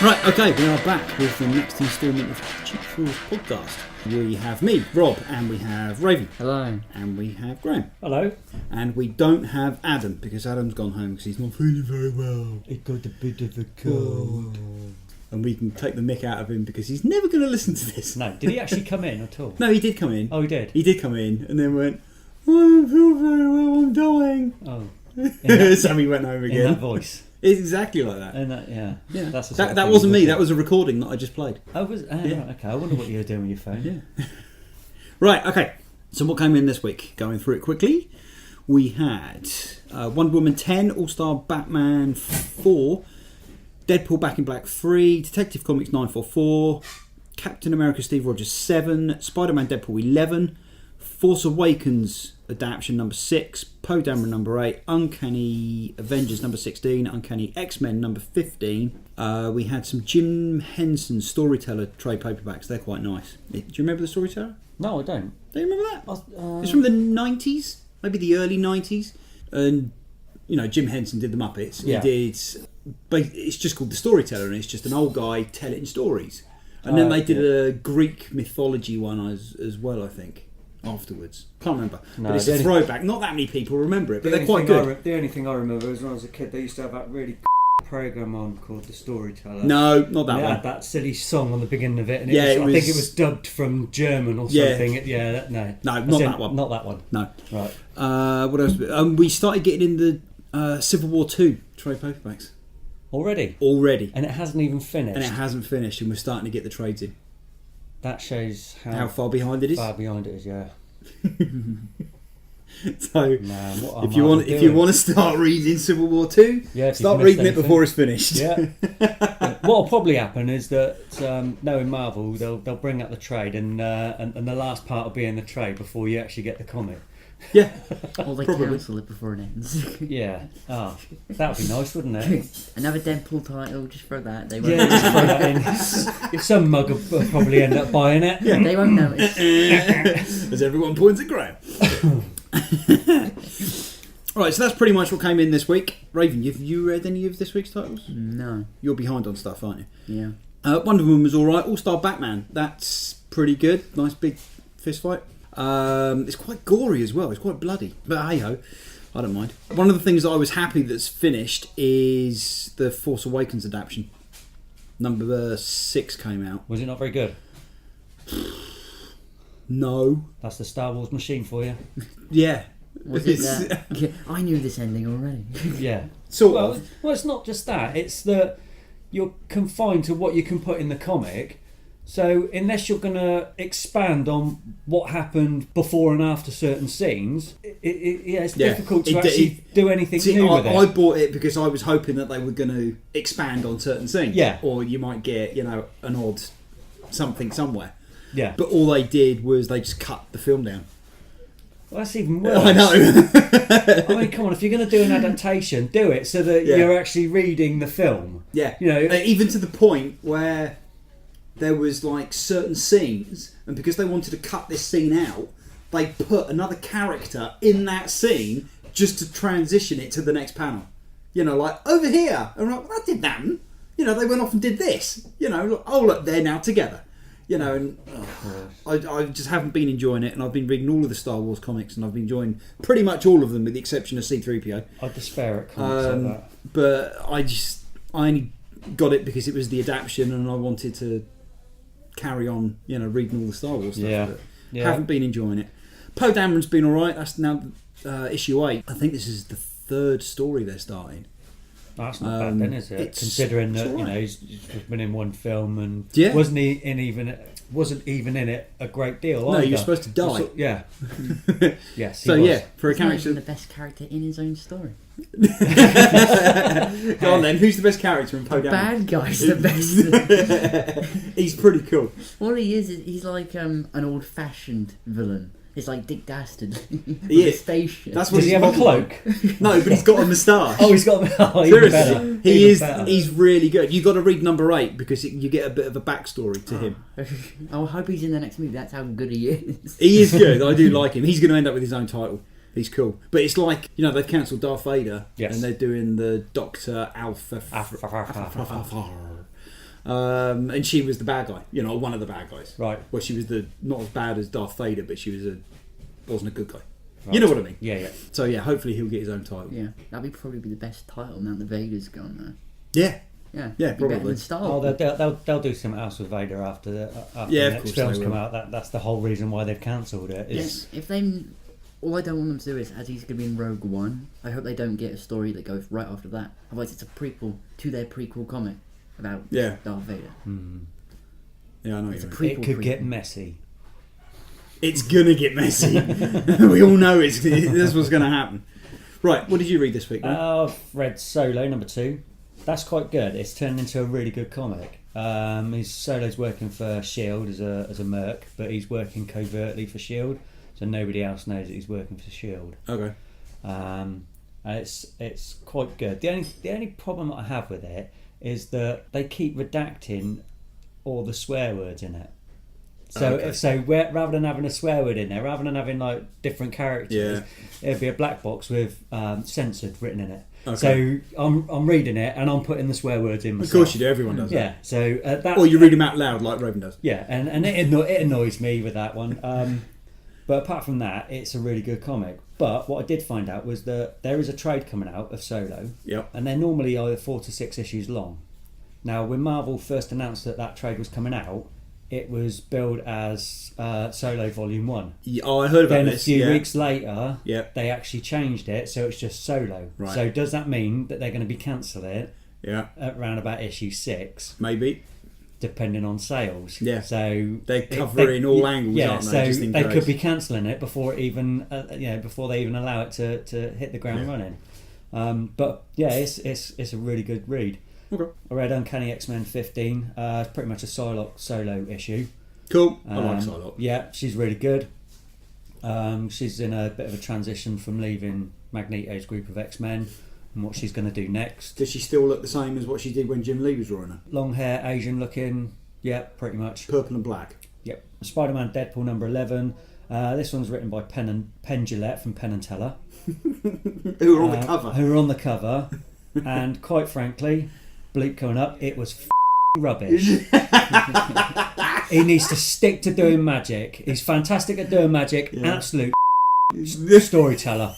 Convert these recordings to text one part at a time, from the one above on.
Right, okay, we are back with the next instalment of the Cheap Fools podcast. We have me, Rob, and we have Raven. Hello. And we have Graham. Hello. And we don't have Adam, because Adam's gone home because he's not feeling very well. He got a bit of a cold. And we can take the mick out of him because he's never going to listen to this. No, did he actually come in at all? No, he did come in. Oh, he did? He did come in and then went, I don't feel very well, I'm dying. Oh. So he went home again. In that voice. It's exactly like that. And that, yeah. That's the that wasn't me, that was a recording that I just played. Oh, was Yeah. Right, okay. I wonder what you were doing with your phone. Yeah. Right, okay. So what came in this week? Going through it quickly. We had Wonder Woman 10, All-Star Batman 4, Deadpool Back in Black 3, Detective Comics 944, Captain America Steve Rogers 7, Spider-Man Deadpool 11, Force Awakens adaptation number 6, Poe Dameron number 8, Uncanny Avengers number 16, Uncanny X-Men number 15. We had some Jim Henson Storyteller trade paperbacks. They're quite nice. Do you remember the Storyteller? No, I don't. Do you remember that? It's from the 90s, maybe the early 90s. And, you know, Jim Henson did the Muppets. Yeah. He did... But it's just called The Storyteller, and it's just an old guy telling stories. And then they did a Greek mythology one as well, I think, afterwards. Can't remember. No, but it's a throwback. Not that many people remember it, but they're quite good. The only thing I remember is when I was a kid, they used to have that really program on called The Storyteller. No, not that They one. had that silly song on the beginning of it, and Yeah, I think it was dubbed from German or something. No, not that one. Not that one. No. Right. What else? We started getting in the Civil War 2 trade paperbacks. Already? And it hasn't even finished. it hasn't finished, and we're starting to get the trades in. That shows How far behind it is. far behind it is, yeah. So, Man, what if you want to start reading Civil War 2, start reading it before it's finished. Yeah. What'll probably happen is that knowing Marvel, they'll bring up the trade, and the last part will be in the trade before you actually get the comic. Yeah. Or they Probably. cancel it before it ends. Yeah. Oh, that would be nice, wouldn't it? Another Deadpool title, just throw that. They Yeah, won't, just throw that in. Some mug will probably end up buying it. Yeah. they won't notice. As everyone points at Graham. Right, so that's pretty much what came in this week. Raven, have you read any of this week's titles? No. You're behind on stuff, aren't you? Yeah. Wonder Woman was alright. All-Star Batman, that's pretty good. Nice big fist fight. It's quite gory as well. It's quite bloody. But hey-ho, I don't mind. One of the things that I was happy that's finished is the Force Awakens adaptation. Number 6 came out. Was it not very good? No. That's the Star Wars machine for you. Yeah. Was it that? Yeah, I knew this ending already. Yeah. Sort Well, of. well, it's not just that. It's that you're confined to what you can put in the comic. So unless you're going to expand on what happened before and after certain scenes, it's difficult to actually do anything new with it. I bought it because I was hoping that they were going to expand on certain scenes. Yeah. Or you might get, an odd something somewhere. Yeah. But all they did was they just cut the film down. Well, that's even worse. I know. I mean, come on, if you're going to do an adaptation, do it so that you're actually reading the film. Yeah. You know, even to the point where there was like certain scenes, and because they wanted to cut this scene out, they put another character in that scene just to transition it to the next panel. Like over here. And I'm like, well, that didn't happen. They went off and did this. Look, they're now together. And I just haven't been enjoying it, and I've been reading all of the Star Wars comics, and I've been enjoying pretty much all of them with the exception of C-3PO. I despair at comics like that. But I only got it because it was the adaptation, and I wanted to carry on, reading all the Star Wars stuff. Yeah. But haven't been enjoying it. Poe Dameron's been alright. That's now issue 8. I think this is the 3rd story they're starting. That's not bad then, is it? Considering that he's been in one film and wasn't even in it a great deal. No, either. you're supposed to die. Yeah. Yes. So was. for a He's not character, even the best character in his own story. Go on then. Who's the best character in Poe Dameron? Bad guy's the best. He's pretty cool. All he is he's like an old-fashioned villain. It's like Dick Dastard with He a is. spaceship. That's what Does he have a cloak? No, but he's got a moustache. Oh, he's got. Oh, even Seriously, better. he Even is. better. He's really good. You got to read number 8 because you get a bit of a backstory to him. I hope he's in the next movie. That's how good he is. He is good. I do like him. He's going to end up with his own title. He's cool. But it's like, they've cancelled Darth Vader, Yes. and they're doing the Dr. Alpha. And she was the bad guy, one of the bad guys. Right. Well, she was not as bad as Darth Vader, but she wasn't a good guy. Right. You know what I mean? Yeah. So yeah, hopefully he'll get his own title. Yeah, that'd probably be the best title now that Vader's gone though. Yeah. Yeah, Yeah, be better probably. than Star Oh, Wars. they'll do something else with Vader after the Yeah, of next course films they come will. out. That's the whole reason why they've cancelled it. Yes, if they. All I don't want them to do is, as he's going to be in Rogue One, I hope they don't get a story that goes right after that. Otherwise, it's a prequel to their prequel comic about Darth Vader. Yeah, I know. It's a what you mean. prequel. It could get messy. It's gonna get messy. We all know that's what's gonna happen. Right, what did you read this week? Man? I've read Solo #2. That's quite good. It's turned into a really good comic. Solo's working for Shield as a merc, but he's working covertly for Shield, so nobody else knows that he's working for Shield. Okay. And it's quite good. The only problem that I have with it is that they keep redacting all the swear words in it. So rather than having a swear word in there, rather than having like different characters, it'd be a black box with censored written in it. Okay. So I'm reading it and I'm putting the swear words in myself. Of course you do. Everyone does. Yeah. So that. Or you read them out loud like Raven does. Yeah, and it annoys me with that one. But apart from that, it's a really good comic. But what I did find out was that there is a trade coming out of Solo. Yep. And they're normally either 4 to 6 issues long. Now, when Marvel first announced that trade was coming out, it was billed as Solo Volume 1. Yeah, I heard about Then this. a few weeks later, Yep. they actually changed it, so it's just Solo. Right. So does that mean that they're going to be cancelling it Yeah. at around about issue 6, Maybe. depending on sales? Yeah. So They're covering all angles, yeah, aren't they? so Just in they case. could be cancelling it before before they even allow it to hit the ground running. But yeah, it's a really good read. Okay. I read Uncanny X-Men 15. It's pretty much a Psylocke solo issue. Cool. I like Psylocke. Yeah, she's really good. She's in a bit of a transition from leaving Magneto's group of X-Men and what she's going to do next. Does she still look the same as what she did when Jim Lee was drawing her? Long hair, Asian looking. Yeah, pretty much. Purple and black. Yep. Spider-Man Deadpool #11. This one's written by Penn Jillette from Penn and Teller. Who are on the cover. Who are on the cover. And quite frankly, bleep coming up, it was rubbish. He needs to stick to doing magic. He's fantastic at doing magic. Yeah. Absolute storyteller.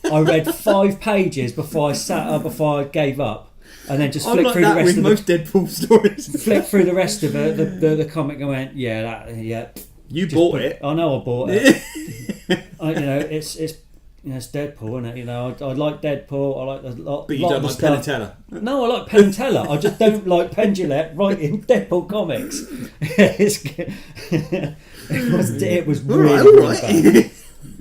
I read 5 pages before I sat up, before I gave up, and then just I'm flicked like through the that rest with of most Deadpool stories. flicked through the rest of the comic and went, yeah. You Just bought it. I know I bought it. It's Deadpool, isn't it? I like Deadpool. I like a lot. But you lot don't of the like Penn and stuff. Teller. No, I like Penn and Teller. I just don't like Penn Jillette writing Deadpool comics. It was really bad.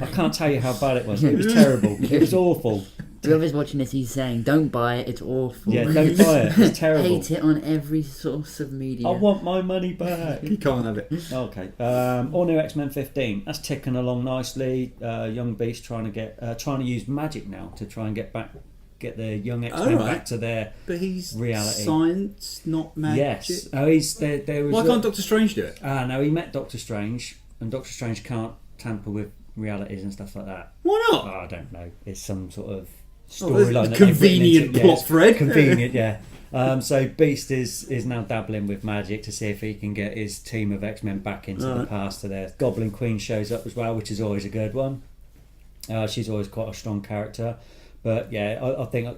I can't tell you how bad it was. It was terrible. It was awful. Whoever's watching this, he's saying, don't buy it, it's awful. Yeah, don't buy it. It's terrible. Hate it on every source of media. I want my money back. You can't have it. Okay. All new X-Men 15. That's ticking along nicely. Young Beast trying to use magic now to try and get the young X-Men back to their But he's reality. Science, not magic. Yes. Oh, he's there was. Why can't Doctor Strange do it? No, he met Doctor Strange, and Doctor Strange can't tamper with realities and stuff like that. Why not? I don't know. It's some sort of there's storyline. a convenient plot thread. Convenient, yeah. So Beast is now dabbling with magic to see if he can get his team of X-Men back into the past to there. Goblin Queen shows up as well, which is always a good one. She's always quite a strong character. But yeah, I think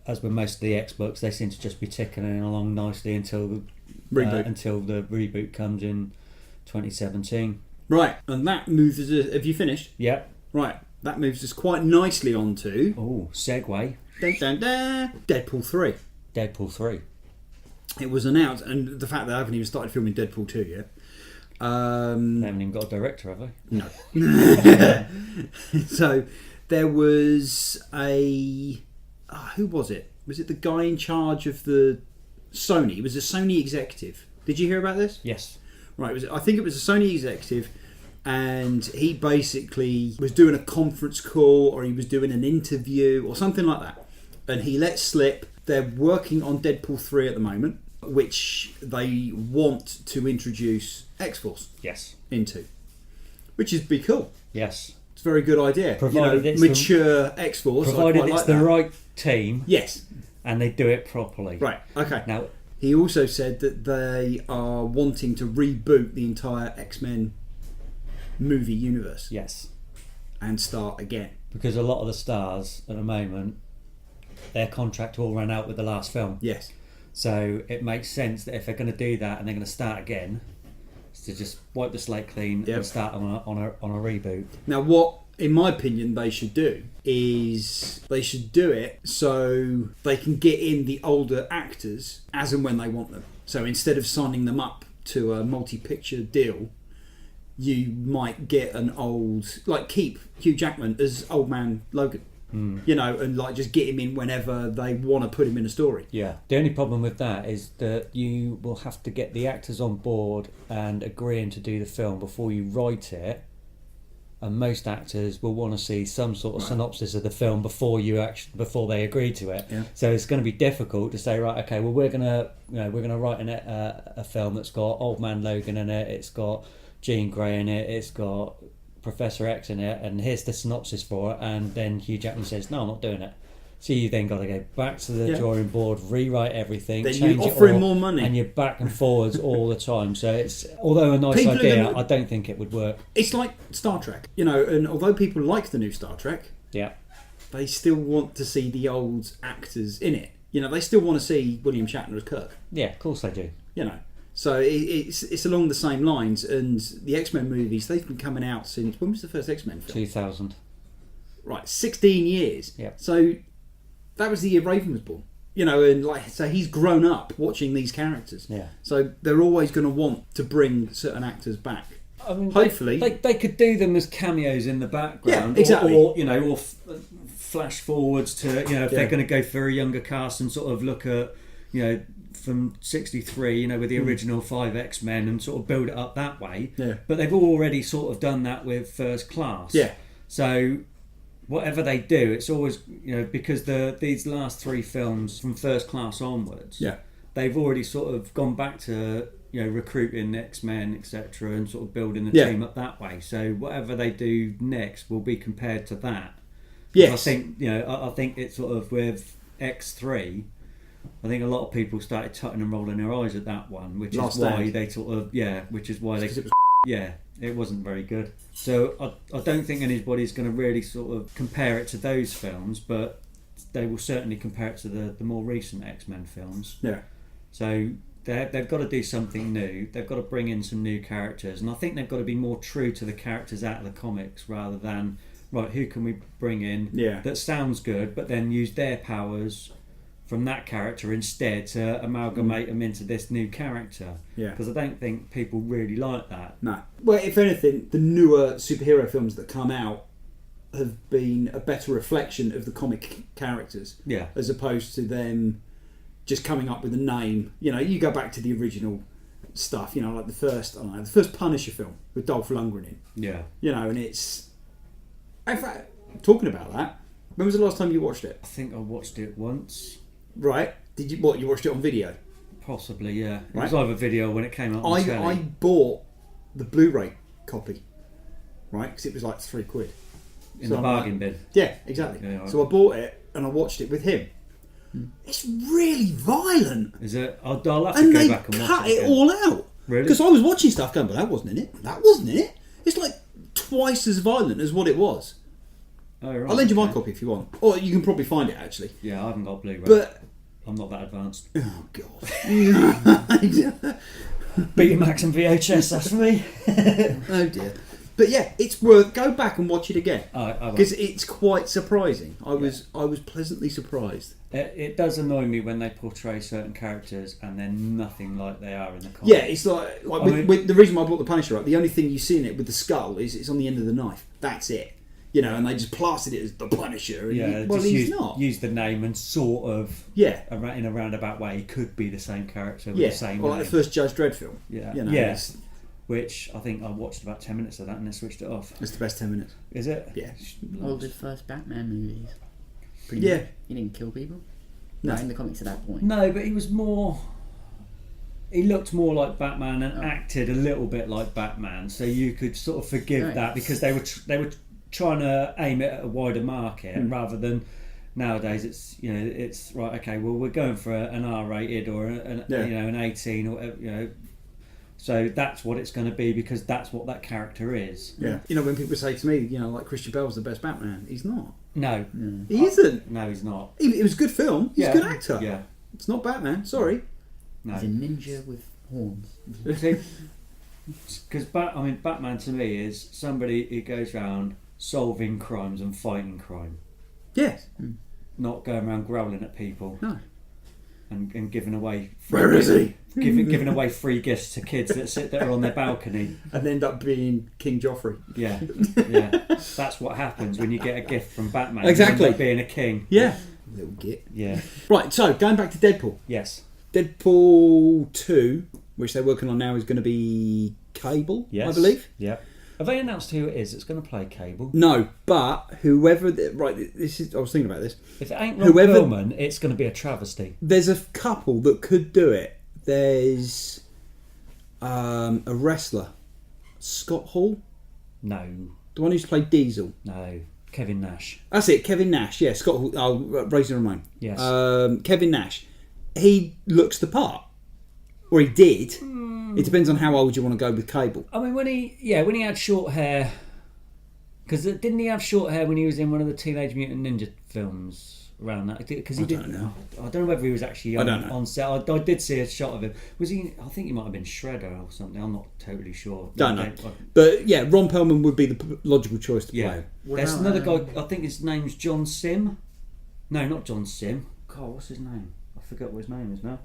as with most of the X-books, they seem to just be ticking along nicely until the reboot comes in 2017. Right, and that moves us. Have you finished? Yep. Right, that moves us quite nicely on to Oh, segue. dun, dun, dun, Deadpool 3. Deadpool 3. It was announced, and the fact that I haven't even started filming Deadpool 2 yet. They haven't even got a director, have they? No. So there was who was it? Was it the guy in charge of the Sony? It was a Sony executive. Did you hear about this? Yes. Right. I think it was a Sony executive, and he basically was doing a conference call, or he was doing an interview, or something like that. And he let slip they're working on Deadpool 3 at the moment, which they want to introduce X-Force into, which is be cool. Yes. It's a very good idea. Provided it's mature X-Force. Provided I quite it's like the that. right team. Yes. And they do it properly. Right. Okay. Now, He also said that they are wanting to reboot the entire X-Men movie universe. Yes. And start again. Because a lot of the stars at the moment, their contract all ran out with the last film. Yes. So it makes sense that if they're going to do that and they're going to start again, is to just wipe the slate clean and start on a reboot. Now, what, in my opinion, they should do is they should do it so they can get in the older actors as and when they want them. So instead of signing them up to a multi-picture deal, you might get an old, like keep Hugh Jackman as Old Man Logan. You know, and like just get him in whenever they want to put him in a story. Yeah. The only problem with that is that you will have to get the actors on board and agreeing to do the film before you write it. And most actors will want to see some sort of synopsis of the film before they agree to it. Yeah. So it's going to be difficult to say, right, okay, well we're gonna write a film that's got Old Man Logan in it. It's got Jean Grey in it. It's got Professor X in it, and here's the synopsis for it, and then Hugh Jackman says, no, I'm not doing it. So you then got to go back to the drawing board, rewrite everything, then change you offer it all, him more money, and you're back and forwards all the time. So it's, although a nice People idea, I don't think it would work. it's like Star Trek, you know, and although people like the new Star Trek, Yeah. they still want to see the old actors in it. You know, they still want to see William Shatner as Kirk. Yeah, of course they do. You know, so it's along the same lines. And the X-Men movies, they've been coming out since, when was the first X-Men film? 2000. Right, 16 years. Yeah. So that was the year Raven was born. You know, and like, so he's grown up watching these characters. Yeah. So they're always going to want to bring certain actors back. I mean, Hopefully, they could do them as cameos in the background, Yeah, exactly. or flash forwards to, you know, if Yeah. they're going to go for a younger cast and sort of look at, you know, from 63, you know, with the original 5 X-Men and sort of build it up that way. Yeah. But they've already sort of done that with First Class. Yeah. So whatever they do, it's always, you know, because these last 3 films from First Class onwards, Yeah. they've already sort of gone back to, you know, recruiting X-Men, etc., and sort of building the Yeah. team up that way. So whatever they do next will be compared to that. Yes. I think, you know, I think it's sort of with X3, I think a lot of people started tutting and rolling their eyes at that one, which Last is why Stand. they sort of, which is why they, Because it was it wasn't very good. So I don't think anybody's going to really sort of compare it to those films, but they will certainly compare it to the more recent X-Men films. Yeah. So they've got to do something new. They've got to bring in some new characters, and I think they've got to be more true to the characters out of the comics rather than, right, who can we bring in that sounds good, but then use their powers from that character instead to amalgamate them into this new character. Yeah. Because I don't think people really like that. No. Well, if anything, the newer superhero films that come out have been a better reflection of the comic characters. Yeah. As opposed to them just coming up with a name. You know, you go back to the original stuff, you know, like the first Punisher film with Dolph Lundgren in. Yeah. You know, and it's... In fact, talking about that, when was the last time you watched it? I think I watched it once. Right. Did you you watched it on video? Possibly, yeah. It Right. was either video when it came out on telly. I bought the Blu-ray copy, right? Because it was like £3. In the bargain bin. Yeah, exactly. Yeah, right. So I bought it and I watched it with him. It's really violent. Is it? I'll have to And go they back and watch cut it it again. all out. Really? Because I was watching stuff going, but that wasn't in it. That wasn't in it. It's like twice as violent as what it was. Oh, right. I'll lend you my okay. copy if you want. Or you can probably find it, actually. Yeah, I haven't got Blu-ray. But... I'm not that advanced. Oh, God. Betamax and VHS, that's for me. Oh, dear. But yeah, it's worth... Go back and watch it again. I will. Because it's quite surprising. I was pleasantly surprised. It does annoy me when they portray certain characters and they're nothing like they are in the comics. Yeah, it's like I mean- with the reason why I brought the Punisher up, the only thing you see in it with the skull is it's on the end of the knife. That's it. You know, and they just plastered it as the Punisher. And Yeah, well, just he's not. use the name and sort of, Yeah. in a roundabout way, he could be the same character with Yeah, the same or name. like the first Judge Dredd film. Yeah. You know, Yeah. it's Which I think I watched about 10 minutes of that and then switched it off. the best 10 minutes. Is it? Yeah. All the first Batman movies. Pretty Yeah. much. He didn't kill people. No. Not in the comics at that point. No, but he was more... He looked more like Batman and acted a little bit like Batman, so you could sort of forgive Right. that because they were trying to aim it at a wider market rather than nowadays it's it's right. Okay, well we're going for an R-rated or an 18 or So that's what it's going to be because that's what that character is. Yeah. When people say to me, like Christian Bale's the best Batman, he's not. No. He isn't. No, he's not. It was a good film. He's a good actor. Yeah. It's not Batman. Sorry. No. He's a ninja with horns. Because Batman to me is somebody who goes around solving crimes and fighting crime. Yes. Not going around growling at people. No. And giving away. Where is he? Giving away free gifts to kids that are on their balcony. And end up being King Joffrey. Yeah. That's what happens when you get a gift from Batman. Exactly. You end up being a king. Yeah. Little git. Yeah. Right, so going back to Deadpool. Yes. Deadpool 2, which they're working on now, is going to be Cable, I believe. Yeah. Have they announced who it is that's going to play Cable? No, but whoever... this is. I was thinking about this. If it ain't Ron Perlman, it's going to be a travesty. There's a couple that could do it. There's a wrestler, Scott Hall. No. The one who's played Diesel. No. Kevin Nash. That's it, Kevin Nash. Yeah, Scott Hall. Oh, Razor Ramon. Yes. Kevin Nash. He looks the part. Or he did. It depends on how old you want to go with Cable. I mean, when he had short hair, because didn't he have short hair when he was in one of the Teenage Mutant Ninja films around that? Because he didn't. I don't know whether he was actually on set. I did see a shot of him. Was he? I think he might have been Shredder or something. I'm not totally sure. Don't know. But yeah, Ron Perlman would be the logical choice to play. There's another guy. I think his name's John Sim. No, not John Sim. God, what's his name? I forget what his name is now.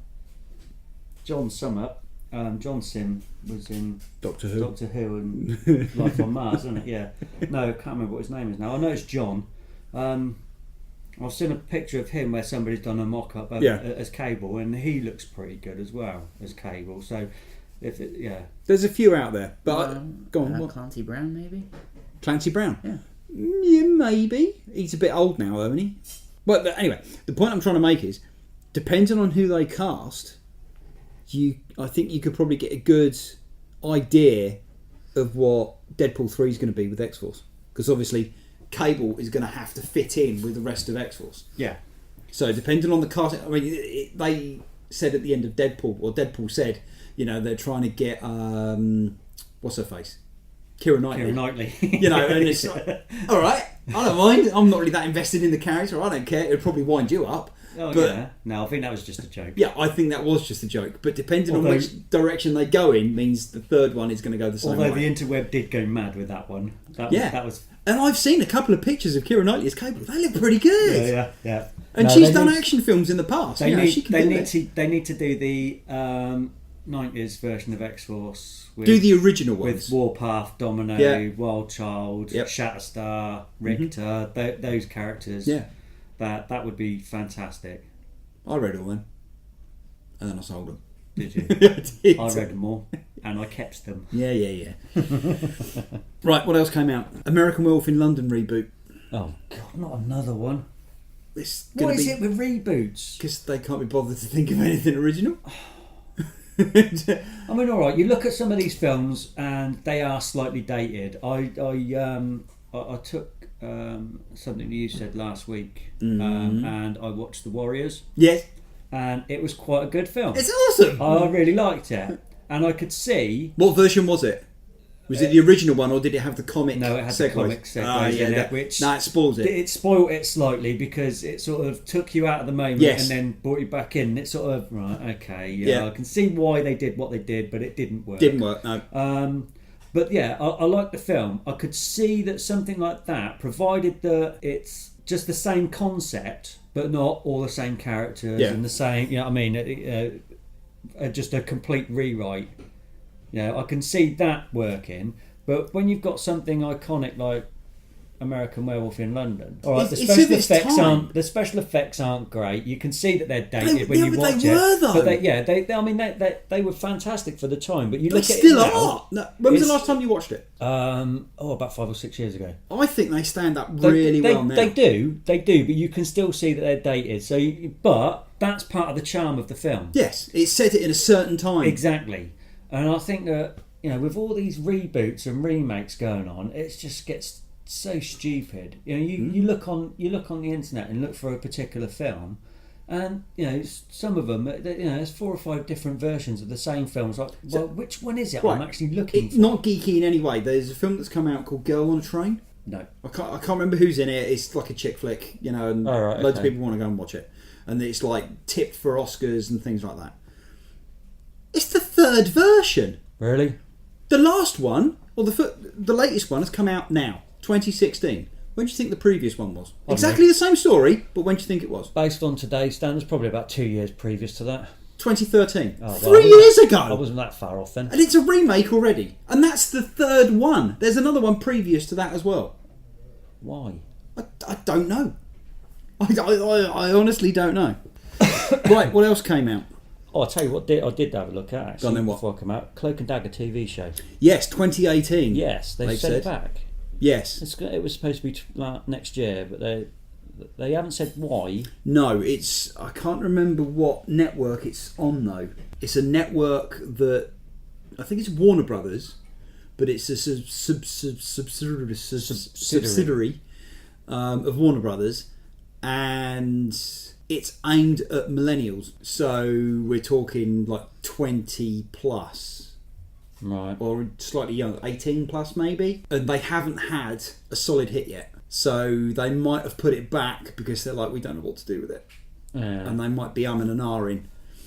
John Summit. John Sim was in Doctor Who and Life on Mars, isn't it? Yeah. No, I can't remember what his name is now. I know it's John. I've seen a picture of him where somebody's done a mock-up as Cable, and he looks pretty good as well as Cable. So, there's a few out there, but go on. Clancy Brown, maybe. Clancy Brown. Yeah, maybe. He's a bit old now, isn't he? But anyway, the point I'm trying to make is, depending on who they cast, I think you could probably get a good idea of what Deadpool 3 is going to be with X-Force. Because obviously, Cable is going to have to fit in with the rest of X-Force. Yeah. So depending on the casting, I mean, they said at the end of Deadpool, or Deadpool said, they're trying to get, what's her face? Keira Knightley. And it's like, all right, I don't mind. I'm not really that invested in the character. I don't care. It'll probably wind you up. Oh, but, no, I think that was just a joke. Yeah, I think that was just a joke. But depending on which direction they go in, means the third one is going to go the same way. Although the interweb did go mad with that one. That was. And I've seen a couple of pictures of Keira Knightley as Cable. They look pretty good. Yeah. And she's done action films in the past. They need to do the 90s version of X-Force. Do the original ones. With Warpath, Domino, Wild Child, Shatterstar, Richter, those characters. Yeah. That would be fantastic. I read all them. And then I sold them. Did you? I did. I read them all. And I kept them. Yeah. Right, what else came out? American Werewolf in London reboot. Oh, God, not another one. What is it with reboots? Because they can't be bothered to think of anything original. I mean, all right, you look at some of these films and they are slightly dated. I took something you said last week and I watched The Warriors. Yes. And it was quite a good film. It's awesome. I really liked it. And I could see... What version was it? Was it the original one, or did it have the comic? No, it had the comic segues in it, which it spoils it. It spoiled it slightly because it sort of took you out of the moment and then brought you back in. It sort of I can see why they did what they did, but it didn't work. No. But yeah, I liked the film. I could see that something like that, provided that it's just the same concept, but not all the same characters and the same. You know what I mean? Just a complete rewrite. I can see that working, but when you've got something iconic like American Werewolf in London, all right, the special effects aren't great. You can see that they're dated when you watch it. But they were fantastic for the time. But you look at it now. No, when was the last time you watched it? About 5 or 6 years ago. I think they stand up really well now. They do, but you can still see that they're dated. But that's part of the charm of the film. Yes, it's set it in a certain time. Exactly. And I think that with all these reboots and remakes going on, it just gets so stupid. You know, you look on the internet and look for a particular film, and you know some of them. You know, there's 4 or 5 different versions of the same film. It's like, well, which one is it? Right. I'm actually looking for. Not geeky in any way. There's a film that's come out called Girl on a Train. No. I can't remember who's in it. It's like a chick flick, you know, and loads of people want to go and watch it. And it's like tipped for Oscars and things like that. It's the 3rd version. Really? The last one, or the latest one, has come out now, 2016. When do you think the previous one was? Exactly the same story, but when do you think it was? Based on today's standards, probably about 2 years previous to that. 2013. Oh, well, 3 years ago! I wasn't that far off then. And it's a remake already. And that's the 3rd one. There's another one previous to that as well. Why? I don't know. I honestly don't know. Right, what else came out? Oh, I'll tell you what I did have a look at, actually, Go on then, what? before I come out. Cloak and Dagger TV show. Yes, 2018. Yes, they've sent it back. Yes. It was supposed to be next year, but they haven't said why. No, I can't remember what network it's on though. It's a network that I think it's Warner Brothers, but it's a subsidiary of Warner Brothers, and it's aimed at millennials. So we're talking like 20 plus. Right. Or slightly younger, 18 plus maybe. And they haven't had a solid hit yet. So they might have put it back because they're like, we don't know what to do with it. Yeah. And they might be umming and ahhing.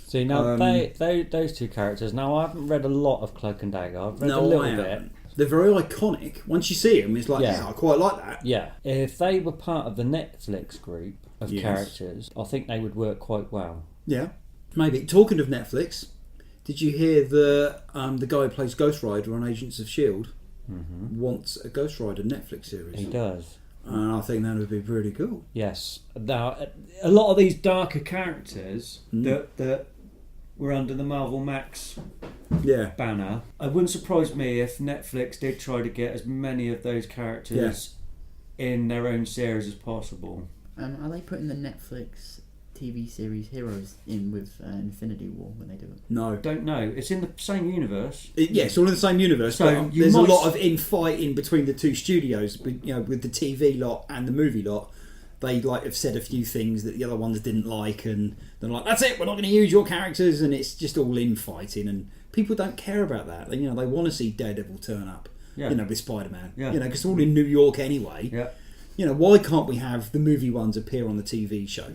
See, now those 2 characters, now I haven't read a lot of Cloak and Dagger. I've read a little bit. They're very iconic. Once you see them, it's like, yeah, I quite like that. Yeah. If they were part of the Netflix group of characters, I think they would work quite well. Yeah, maybe. Talking of Netflix, did you hear the guy who plays Ghostrider on Agents of S.H.I.E.L.D. wants a Ghostrider Netflix series? He does. And I think that would be pretty cool. Yes. Now, a lot of these darker characters that were under the Marvel Max banner, it wouldn't surprise me if Netflix did try to get as many of those characters in their own series as possible. Are they putting the Netflix TV series Heroes in with Infinity War when they do it? No. Don't know. It's in the same universe. It's all in the same universe. So but there's a lot of infighting between the 2 studios. But, you know, with the TV lot and the movie lot, they have said a few things that the other ones didn't like, and they're like, "That's it. We're not going to use your characters," and it's just all infighting, and people don't care about that. They want to see Daredevil turn up. Yeah. You know, with Spider-Man. Yeah. You know, because they're all in New York anyway. Yeah. You know, why can't we have the movie ones appear on the TV show?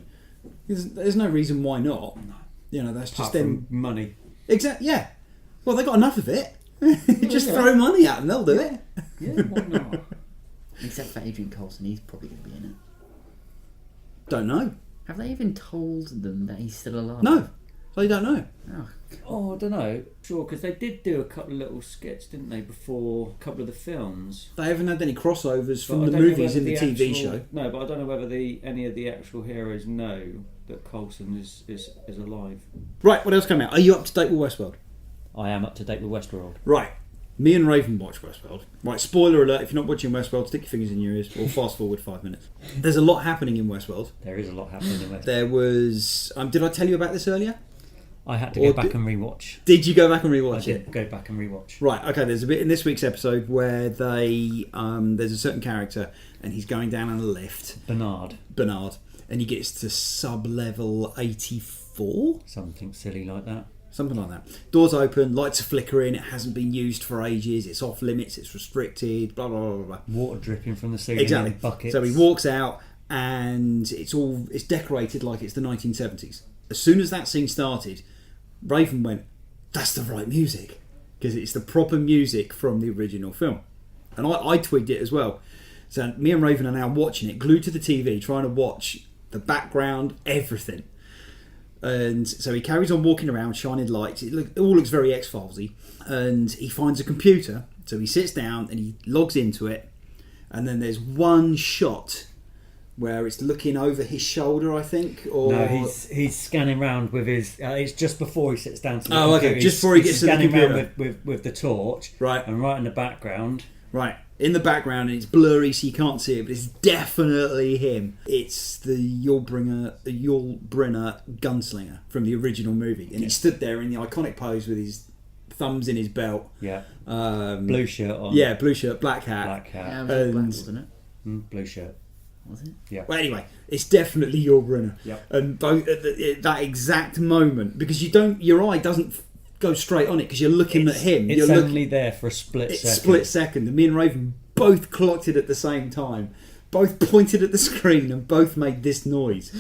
There's no reason why not. You know, that's just them money. Exactly. Yeah. Well, they got enough of it. Just throw money at them; they'll do it. Yeah, why not? Except for Adrian Coulson, he's probably going to be in it. Don't know. Have they even told them that he's still alive? No, they don't know. Oh, I don't know. Sure, because they did do a couple of little skits, didn't they, before a couple of the films? They haven't had any crossovers But from I the don't know movies in whether the TV actual- show. No, but I don't know whether any of the actual heroes know that Coulson is alive. Right, what else came out? Are you up to date with Westworld? I am up to date with Westworld. Right. Me and Raven watch Westworld. Right, spoiler alert, if you're not watching Westworld, stick your fingers in your ears or fast forward 5 minutes. There's a lot happening in Westworld. There is a lot happening in Westworld. There was... did I tell you about this earlier? I had to go back and rewatch. Did you go back and rewatch I did it? go back and rewatch. Right, okay, there's a bit in this week's episode where there's a certain character and he's going down on a lift. Bernard. And he gets to sub-level 84? Something silly like that. Something like that. Doors open, lights are flickering, it hasn't been used for ages, it's off limits, it's restricted, blah, blah, blah, blah. Water dripping from the ceiling Exactly. in buckets. So he walks out and it's decorated like it's the 1970s. As soon as that scene started, Raven went, "That's the right music," because it's the proper music from the original film. And I twigged it as well. So me and Raven are now watching it, glued to the TV, trying to watch the background, everything. And so he carries on walking around, shining lights. It all looks very X-Filesy. And he finds a computer. So he sits down and he logs into it. And then there's one shot where it's looking over his shoulder, I think. Or No, he's scanning around with his... it's just before he sits down to the Oh, okay. computer. Just before he gets to the scanning computer. around with the torch. Right. And right in the background... Right, in the background, and it's blurry so you can't see it, but it's definitely him. It's the Yul Brynner gunslinger from the original movie, and he stood there in the iconic pose with his thumbs in his belt. Yeah. Blue shirt on. Yeah, blue shirt, black hat. Black hat. Yeah, it was black, wasn't it? Blue shirt. Was it? Yeah. Well, anyway, it's definitely your Brunner. Yep. And both at that exact moment, because your eye doesn't go straight on it because you're looking at him. It's you're only there for a split second. Split second. And me and Raven both clocked it at the same time. Both pointed at the screen and both made this noise.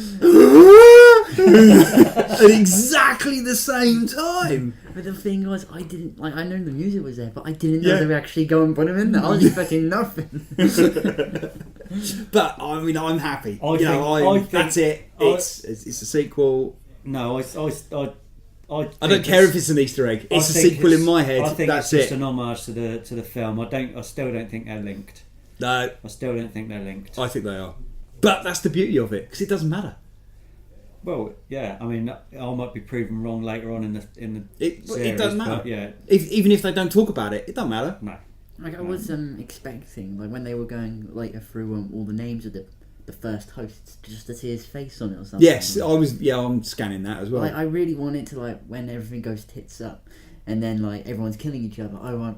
At exactly the same time. But the thing was, I didn't like. I know the music was there, but I didn't know they were actually going to put him in there. I was expecting nothing. But I mean, I'm happy. I think that's it. It's a sequel. No, I don't care if it's an Easter egg. It's a sequel in my head. I think that's it's just it. an homage to the film. I still don't think they're linked. No, I still don't think they're linked. I think they are. But that's the beauty of it because it doesn't matter. Well, yeah. I mean, I might be proven wrong later on in the It series, doesn't matter. but yeah, Even if they don't talk about it, it doesn't matter. no. Like I was expecting, like when they were going later through all the names of the first hosts, just to see his face on it or something. Yes, I was. Yeah, I'm scanning that as well. Like I really wanted to, like, when everything goes tits up, and then like everyone's killing each other. I want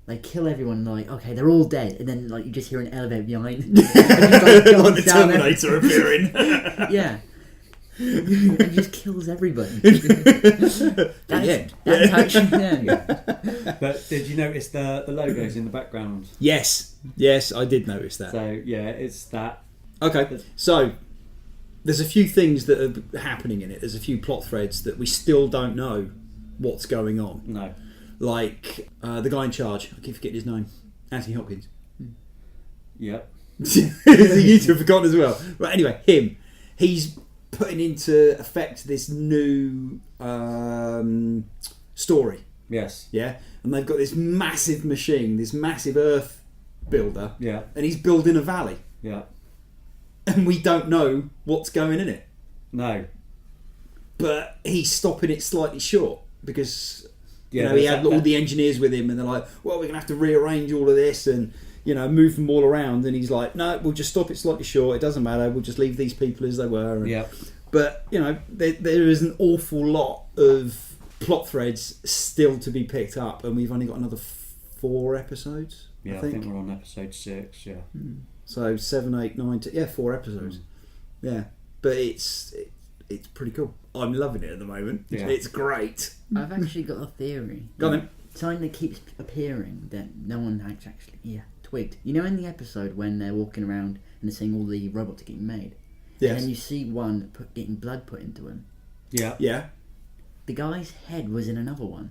they kill everyone. Like they're all dead, and then like you just hear an elevator behind. Like the Terminator appearing. Yeah. And just kills everybody. That's actually But did you notice the logos in the background? Yes, I did notice that. So yeah, it's that. Okay, so there's a few things that are happening in it. There's a few plot threads that we still don't know what's going on. No. Like the guy in charge. I keep forgetting his name. Anthony Hopkins. Yep. You two have forgotten as well. Right. Anyway, him. He's putting into effect this new story. Yes. Yeah, and they've got this massive machine, this massive Earth builder. Yeah. And he's building a valley, Yeah. and we don't know what's going in it. No. But he's stopping it slightly short because he Yeah, had all the engineers with him, and they're like, "Well, we're gonna have to rearrange all of this and move them all around." And he's like, "No, we'll just stop it slightly short. It doesn't matter. We'll just leave these people as they were." And, Yeah. But there is an awful lot of plot threads still to be picked up, and we've only got another 4 episodes. Yeah, I think we're on episode 6. Yeah. So 7, 8, 9, 4 episodes. Yeah, but it's pretty cool. I'm loving it at the moment. Yeah. It's great. I've actually got a theory. Go on then. Something that keeps appearing that no one has actually twigged. You know, in the episode when they're walking around and they're seeing all the robots getting made, Yes. and then you see one getting blood put into him. Yeah. Yeah. The guy's head was in another one.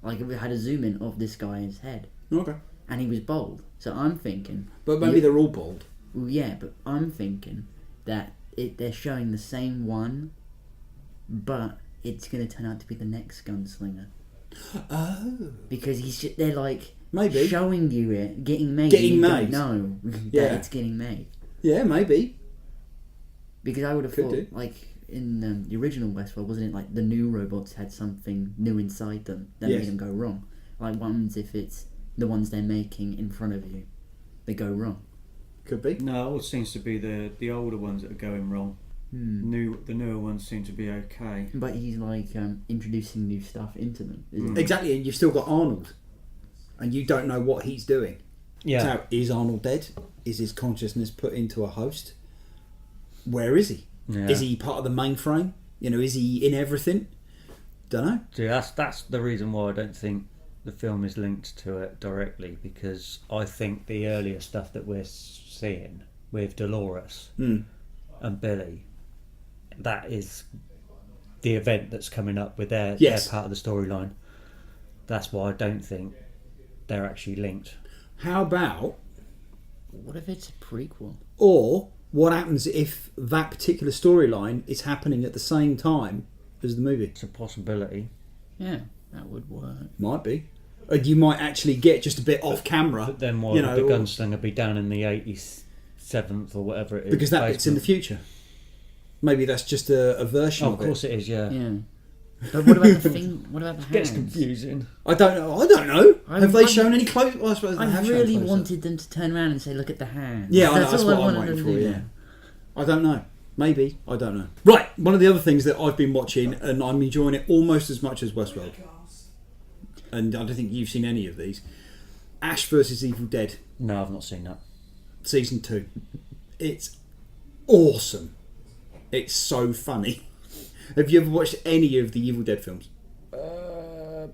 Like, it had a zoom in of this guy's head, Okay. and he was bald. So I'm thinking, But maybe they're all bald. well, yeah, but I'm thinking that they're showing the same one, but it's going to turn out to be the next gunslinger. Oh. Because they're like Maybe. showing you it getting made. Getting you made. Don't know Yeah. that it's getting made. Yeah, maybe. Because I would have Could thought, do. like in the original Westworld, wasn't it like the new robots had something new inside them that Yes. made them go wrong? Like ones, if it's the ones they're making in front of you, they go wrong. Could be. No, it all seems to be the older ones that are going wrong. The newer ones seem to be okay. But he's like introducing new stuff into them. Isn't he? Exactly, and you've still got Arnold, and you don't know what he's doing. Yeah. So, is Arnold dead? Is his consciousness put into a host? Where is he? Yeah. Is he part of the mainframe? Is he in everything? Don't know. See, that's the reason why I don't think the film is linked to it directly, because I think the earlier stuff that we're seeing with Dolores and Billy, that is the event that's coming up with their part of the storyline. That's why I don't think they're actually linked. How about, What if it's a prequel? or what happens if that particular storyline is happening at the same time as the movie? It's a possibility. Yeah, that would work. Might be. And you might actually get just a bit off camera. But then why would the gunslinger be down in the 87th or whatever it is? Because that bit's in the future. Maybe that's just a version Oh, of of course it. it is, yeah. Yeah. But what about the thing? What about the hands? Gets confusing. I don't know. Have they I'm- shown any close? Well, I suppose they I have shown really close-up. wanted them to turn around and say, "Look at the hands." Yeah, I know, that's all what I'm wanted waiting them for, to do. yeah. I don't know. Maybe. I don't know. Right, one of the other things that I've been watching, and I'm enjoying it almost as much as Westworld, and I don't think you've seen any of these, Ash versus Evil Dead. No, I've not seen that. season 2. It's awesome. It's so funny. Have you ever watched any of the Evil Dead films?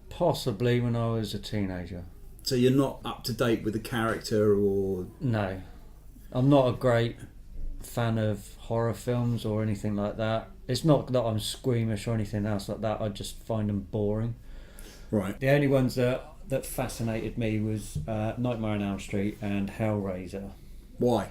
Possibly when I was a teenager. So you're not up to date with the character, or... No. I'm not a great fan of horror films or anything like that. It's not that I'm squeamish or anything else like that. I just find them boring. Right. The only ones that fascinated me was Nightmare on Elm Street and Hellraiser. Why?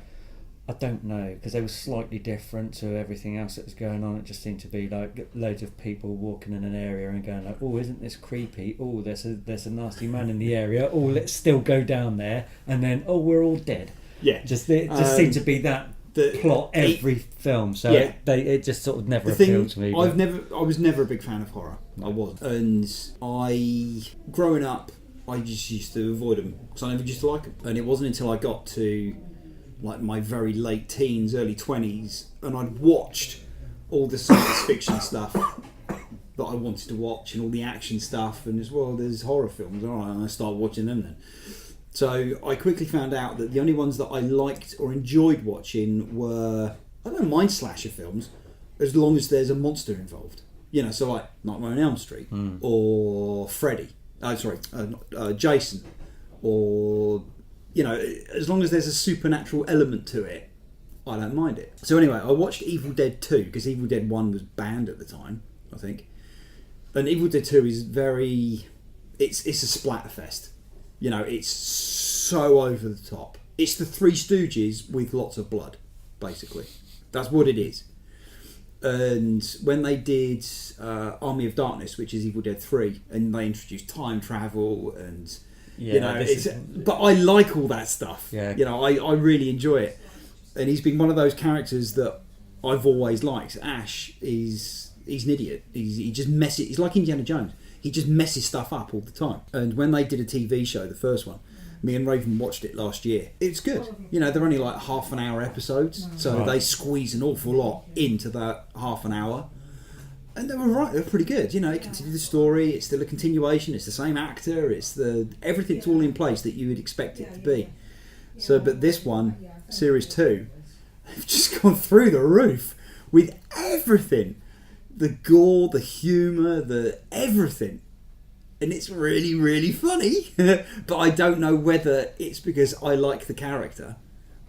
I don't know, because they were slightly different to everything else that was going on. It just seemed to be like loads of people walking in an area and going like, "Oh, isn't this creepy? Oh, there's a nasty man in the area. Oh, let's still go down there." And then, "Oh, we're all dead." Yeah. It just seemed to be that plot every film. So Yeah. it just sort of never The thing, appealed to me. I was never a big fan of horror. I wasn't. And growing up, I just used to avoid them because I never used to like them. And it wasn't until I got to like my very late teens, early 20s, and I'd watched all the science fiction stuff that I wanted to watch and all the action stuff, and as well there's horror films. All right, and I started watching them then. So I quickly found out that the only ones that I liked or enjoyed watching were, I don't mind slasher films, as long as there's a monster involved. You know, so like Nightmare on Elm Street or Freddy. Jason, or, you know, as long as there's a supernatural element to it, I don't mind it. So anyway, I watched Evil Dead 2 because Evil Dead 1 was banned at the time, I think. And Evil Dead 2 is it's a splatterfest. You know, it's so over the top. It's the Three Stooges with lots of blood, basically. That's what it is. And when they did Army of Darkness, which is Evil Dead 3, and they introduced time travel and, you know, but I like all that stuff. Yeah. You know, I really enjoy it. And he's been one of those characters that I've always liked. Ash he's an idiot. He just messes. He's like Indiana Jones. He just messes stuff up all the time. And when they did a TV show, the first one, me and Raven watched it last year. It's good. You know, they're only like half an hour episodes, so they squeeze an awful lot into that half an hour. And they were right. They're pretty good. You know, it continued the story. It's still a continuation. It's the same actor. Everything's all in place that you would expect it to be. So, but this one, Series 2, they've just gone through the roof with everything. The gore, the humour, the everything. And it's really, really funny. But I don't know whether it's because I like the character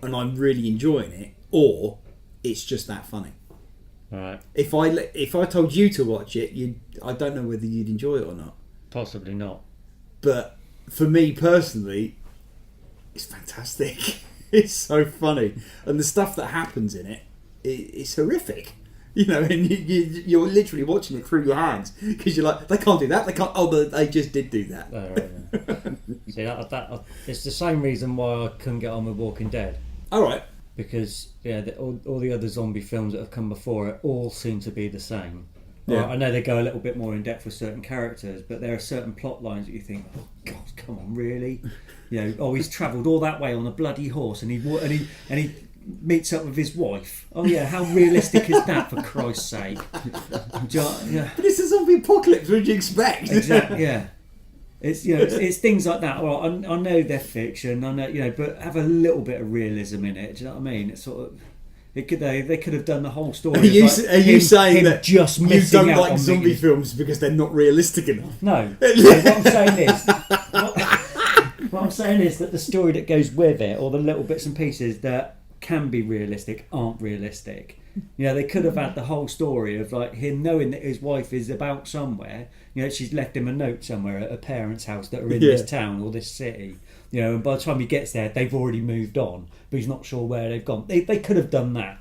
and I'm really enjoying it, or it's just that funny. Right. If I told you to watch it, I don't know whether you'd enjoy it or not. Possibly not. But for me personally, it's fantastic. It's so funny. And the stuff that happens in it's horrific. You know, and you're literally watching it through your hands because you're like, they can't do that. They can't. Oh, but they just did do that. Oh, right, yeah. See, that it's the same reason why I couldn't get on with Walking Dead. All right. Because all the other zombie films that have come before it all seem to be the same. Yeah. Right, I know they go a little bit more in depth with certain characters, but there are certain plot lines that you think, oh God, come on, really? You know, oh, he's travelled all that way on a bloody horse, and he meets up with his wife. Oh yeah, how realistic is that, for Christ's sake? Yeah. But it's a zombie apocalypse. What do you expect? Exactly. Yeah. It's it's things like that. Well, I know they're fiction. I know but have a little bit of realism in it. Do you know what I mean? It's sort of. They could have done the whole story. Are you saying that just you missing don't out like on zombie meeting? films because they're not realistic enough? No. What I'm saying is, what I'm saying is that the story that goes with it, or the little bits and pieces that can be realistic, aren't realistic. You know, they could have had the whole story of like him knowing that his wife is about somewhere. You know, she's left him a note somewhere at her parents' house that are in this town or this city. You know, and by the time he gets there, they've already moved on, but he's not sure where they've gone. They could have done that,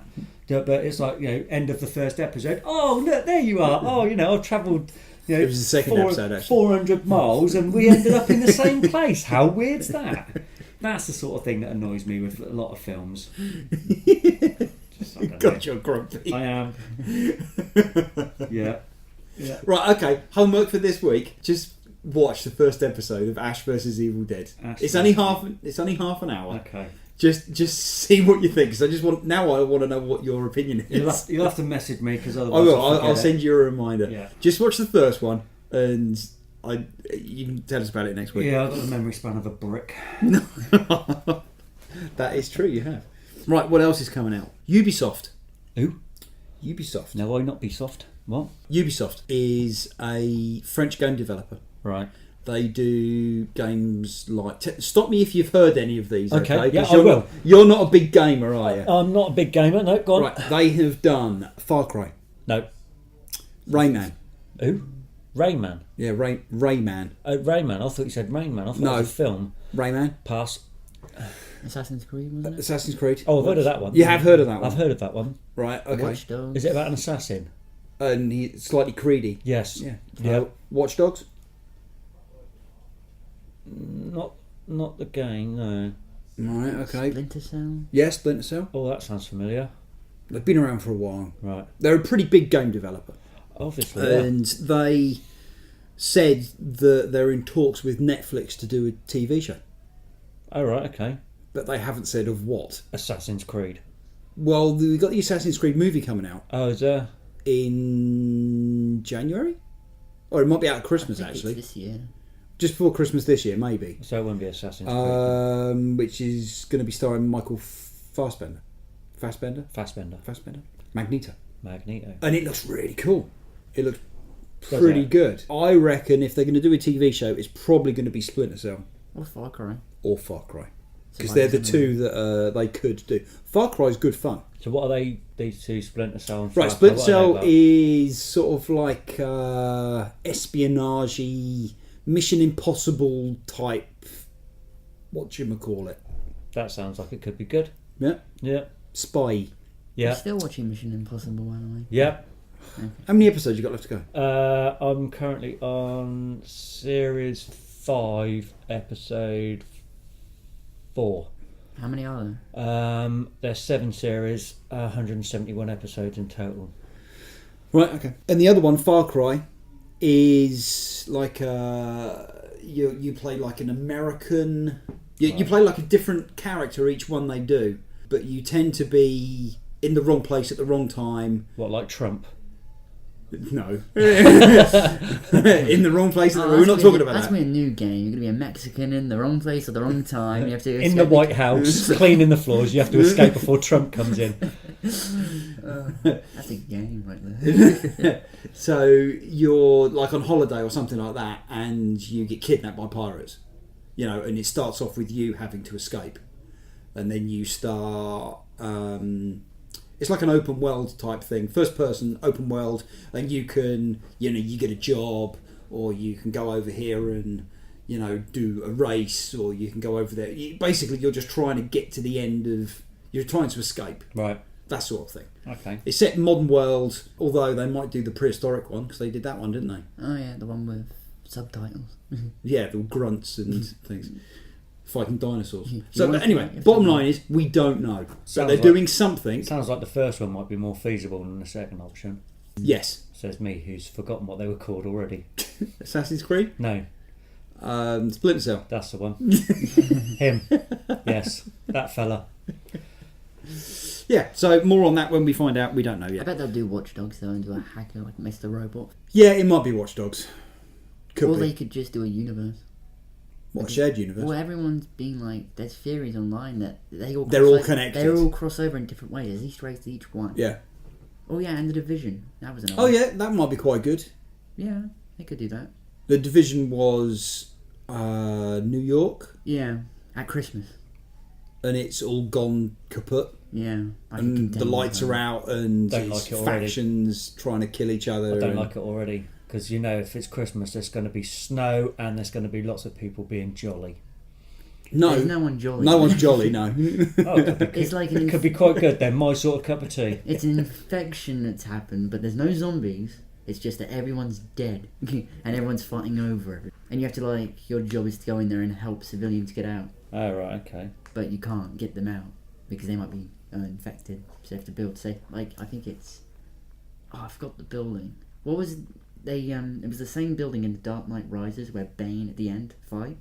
but it's like, you know, end of the first episode. Oh, look, there you are. Oh, you know, I've travelled. You know, it was the second episode, actually. 400 miles, and we ended up in the same place. How weird's that? That's the sort of thing that annoys me with a lot of films. God, you're grumpy. I am. Yeah. Right, okay. Homework for this week. Just watch the first episode of Ash vs Evil Dead. It's only half an hour. Okay. Just see what you think. Because I want to know what your opinion is. You'll have to message me, because I otherwise will. I'll send you a reminder. Yeah. Just watch the first one, and you can tell us about it next week. Yeah, I've got the memory span of a brick. That is true, you have. Right, what else is coming out? Ubisoft. Who? Ubisoft. No, why not be soft? What? Ubisoft is a French game developer. Right. They do games like... Stop me if you've heard any of these, okay? Yeah, 'Cause I will. You're not a big gamer, are you? I'm not a big gamer. No, go on. Right, they have done Far Cry, No. Rayman. Who? Rayman. Yeah, Rayman. Oh, Rayman. I thought you said Rainman. I thought No. it was a film. Rayman. Pass. Assassin's Creed, wasn't it? Assassin's Creed. Oh, I've heard of that one. You have heard of that one? I've heard of that one. Right, okay. Watch Dogs. Is it about an assassin? And he's slightly creedy. Yes. Yeah. Yeah. Watch Dogs? Not the game. No. Right, okay. Splinter Cell. Yes, Splinter Cell. Oh, that sounds familiar. They've been around for a while. Right. They're a pretty big game developer. Obviously. Yeah. And they said that they're in talks with Netflix to do a TV show. Oh, right. Okay. But they haven't said of what. Assassin's Creed. Well, we've got the Assassin's Creed movie coming out Oh, is there? in January? Or it might be out at Christmas, I think actually. it's this year. Just before Christmas this year, maybe. So it won't be Assassin's Creed. Which is going to be starring Michael Fassbender. Fassbender? Fassbender. Magneto. Magneto. And it looks really cool. It looks Does pretty it? good. I reckon if they're going to do a TV show, it's probably going to be Splinter Cell Or Far Cry. or Far Cry. Because Survival they're the two that they could do. Far Cry's good fun. So what are they? These two, Splinter Cell and Right, Far Cry, Splinter what are they Cell about? is sort of like espionage-y, Mission Impossible type, whatchamacallit. That sounds like it could be good. Yeah? Yeah. Spy. Yeah. I'm still watching Mission Impossible, by the way. Yeah. How many episodes you got left to go? I'm currently on series 5, episode 4. How many are there? There's 7 series, 171 episodes in total. Right, okay. And the other one, Far Cry, is like you play like an American... You play like a different character each one they do, but you tend to be in the wrong place at the wrong time. What, like Trump? No. In the wrong place. We're not talking about That's that. me a new game. You're going to be a Mexican in the wrong place at the wrong time. You have to In the White House, cleaning the floors. You have to escape before Trump comes in. That's a game right there. So you're like on holiday or something like that, and you get kidnapped by pirates. You know, and it starts off with you having to escape, and then you start. It's like an open world type thing, first person open world, and you can, you get a job, or you can go over here and, do a race, or you can go over there. Basically, you're just trying to get to the end of. You're trying to escape. Right. That sort of thing. Okay. It's set in modern world, although they might do the prehistoric one because they did that one, didn't they? Oh yeah, the one with subtitles. Yeah, the grunts and things. Fighting dinosaurs. You So, wanna but anyway, fight bottom something? line is, we don't know. So Sounds they're like- doing something. Sounds like the first one might be more feasible than the second option. Yes. Says me, who's forgotten what they were called already. Assassin's Creed? No, Splinter Cell. that's the one. Him. Yes, that fella. Yeah, so more on that when we find out. We don't know I yet. bet they'll do Watch Dogs though and do a hacker like Mr. Robot. Yeah, it might be Watch Dogs. Could Or be. they could just do a universe. What, a shared universe? Well, everyone's being like, there's theories online that they're all connected. They all cross over in different ways. There's Easter eggs to each one. Yeah. Oh yeah, and the Division. That was another. Oh yeah, that might be quite good. Yeah, they could do that. The Division was New York, Yeah, at Christmas. and it's all gone kaput. Yeah. Like a And the container lights zone. are out, and Don't it's like it already. factions trying to kill each other. I don't and- like it already. Because, if it's Christmas, there's going to be snow and there's going to be lots of people being jolly. No, There's no one jolly. no one's jolly. No. Oh, it could be, It's like it could be quite good then. My sort of cup of tea. It's an infection that's happened, but there's no zombies. It's just that everyone's dead and everyone's fighting over it. And you have to your job is to go in there and help civilians get out, Oh, right, okay. but you can't get them out because they might be infected. So you have to build safe. I think it's. Oh, I forgot the building. What was they? It was the same building in The Dark Knight Rises where Bane at the end fight.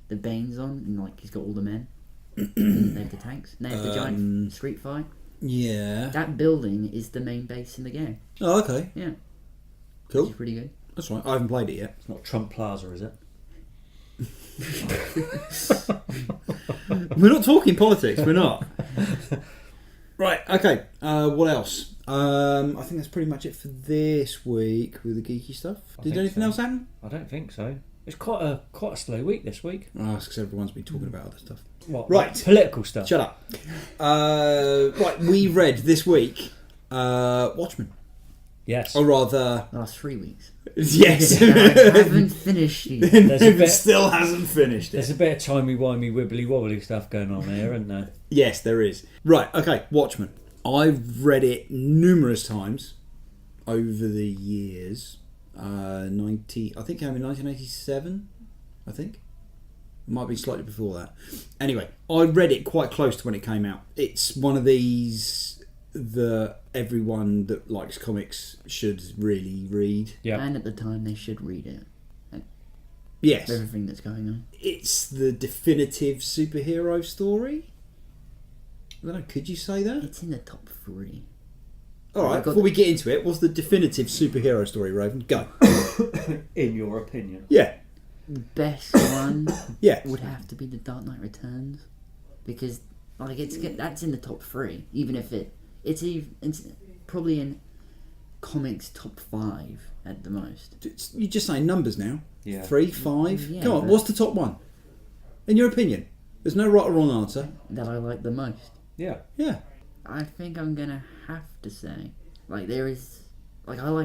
The Bane's on and he's got all the men. And they have the tanks. And they have the giant street fight. Yeah. That building is the main base in the game. Oh, okay. Yeah. Cool. Which is pretty good. That's right. I haven't played it yet. It's not Trump Plaza, is it? We're not talking politics. We're not. Right. Okay. What else? I think that's pretty much it for this week with the geeky stuff. Did anything else happen? I don't think so. It's quite a slow week this week. Oh, it's because everyone's been talking about other stuff. What? Right. Like political stuff. Shut up. Right. We read this week Watchmen. Yes. Or rather... Last 3 weeks. Yes. I haven't finished yet. It still hasn't finished it. There's a bit of timey-wimey, wibbly-wobbly stuff going on here, isn't there? Yes, there is. Right, okay, Watchmen. I've read it numerous times over the years. I think it came in 1987, I think. It might be slightly before that. Anyway, I read it quite close to when it came out. It's one of these that everyone that likes comics should really read. Yeah. And at the time, they should read it. Yes. Everything that's going on. It's the definitive superhero story. I don't know, could you say that? It's in the top 3. Alright, before we get into it, what's the definitive superhero story, Raven? Go. In your opinion. Yeah. Best one Yeah. would have to be The Dark Knight Returns. Because like that's in the top 3. Even if it's probably in comics top 5 at the most. You're just saying numbers now. Yeah. 3, 5. Yeah, Come on, but- what's the top one? In your opinion? There's no right or wrong answer. That I like the most. Yeah. Yeah. I think I'm gonna have to say, I like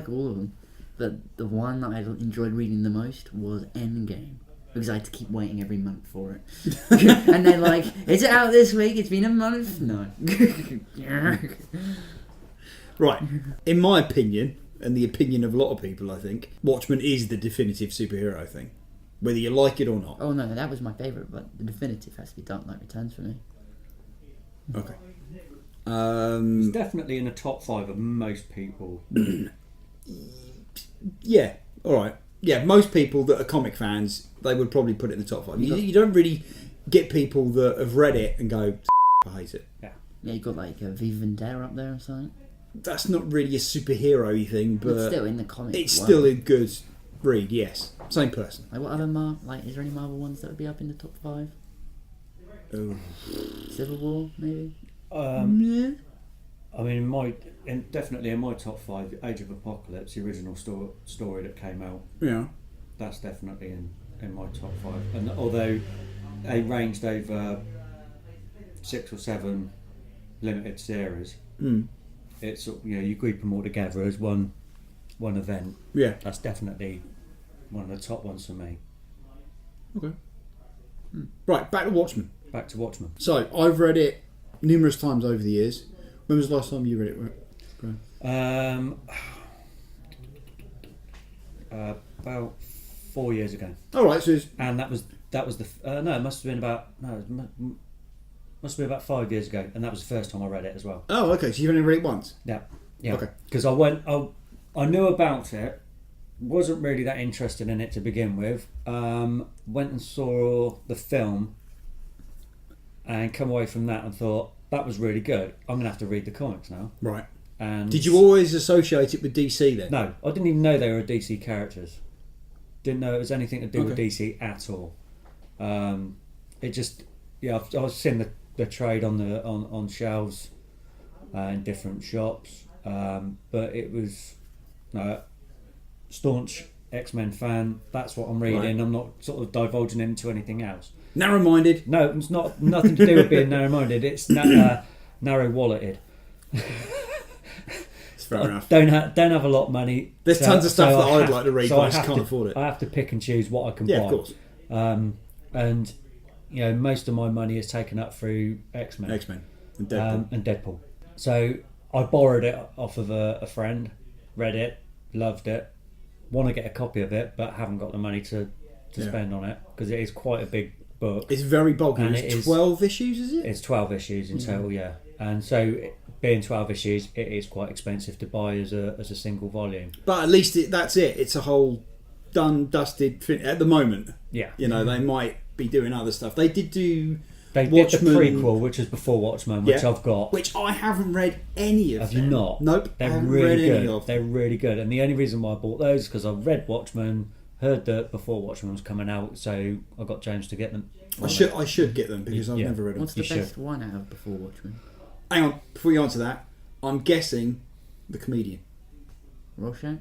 all of them, but the one that I enjoyed reading the most was Endgame, because I had to keep waiting every month for it. And then is it out this week? It's been a month? No. Right. In my opinion, and the opinion of a lot of people, I think, Watchmen is the definitive superhero thing. Whether you like it or not. Oh no, that was my favourite, but the definitive has to be Dark Knight Returns for me. Okay. It's definitely in the top 5 of most people. Yeah. Alright. Yeah, most people that are comic fans, they would probably put it in the top 5. You don't really get people that have read it and go, I hate it. Yeah, you got V Vendetta up there or something. That's not really a superhero-y thing, but It's still in the comic. it's still a good read, yes. Same person. What other is there any Marvel ones that would be up in the top 5? Oh. Civil War, maybe? Yeah. I mean, definitely in my top 5, Age of Apocalypse, the original story that came out, Yeah. that's definitely in my top 5. And although they ranged over 6 or 7 limited series, it's you group them all together as one event. Yeah. That's definitely one of the top ones for me. Okay. Right, back to Watchmen. Back to Watchmen. So, I've read it numerous times over the years. When was the last time you read it, Graham? About 4 years ago. Alright, so it's... And that was the it must have been about 5 years ago, and that was the first time I read it as well. Oh, okay, so you've only read it once? Yeah. Okay. Because I knew about it, wasn't really that interested in it to begin with. Went and saw the film, and come away from that and thought that was really good. I'm gonna have to read the comics now. Right. And did you always associate it with DC then? No, I didn't even know they were DC characters. Didn't know it was anything to do with DC at all. It just, I was seeing the trade on shelves in different shops, but it was staunch X-Men fan. That's what I'm reading. Right. I'm not sort of divulging into anything else. Narrow-minded? No, it's nothing to do with being narrow-minded. It's narrow-walleted. Fair enough. Don't have a lot of money. There's tons of stuff that I'd like to read, but I just just can't afford it. I have to pick and choose what I can buy. Yeah, of course. And most of my money is taken up through X-Men. And Deadpool. And Deadpool. So I borrowed it off of a friend, read it, loved it, want to get a copy of it, but haven't got the money to spend on it because it is quite a big book. It's very bulky. And It's 12 issues, is it? It's 12 issues in total, yeah. And so, being 12 issues, it is quite expensive to buy as a single volume. But at least that's it. It's a whole done, dusted at the moment. Yeah. They might be doing other stuff. They did do They Watchmen, did the prequel, which was before Watchmen, which I've got. Which I haven't read any of. Have you not? Nope. They're I haven't really read good. any of them. They're really good. And the only reason why I bought those is because I read Watchmen, Heard that before Watchmen was coming out, so I got James to get them. I should get them because I've never read them. What's the You best should. one out of Before Watchmen? Hang on, before you answer that, I'm guessing The Comedian. Rorschach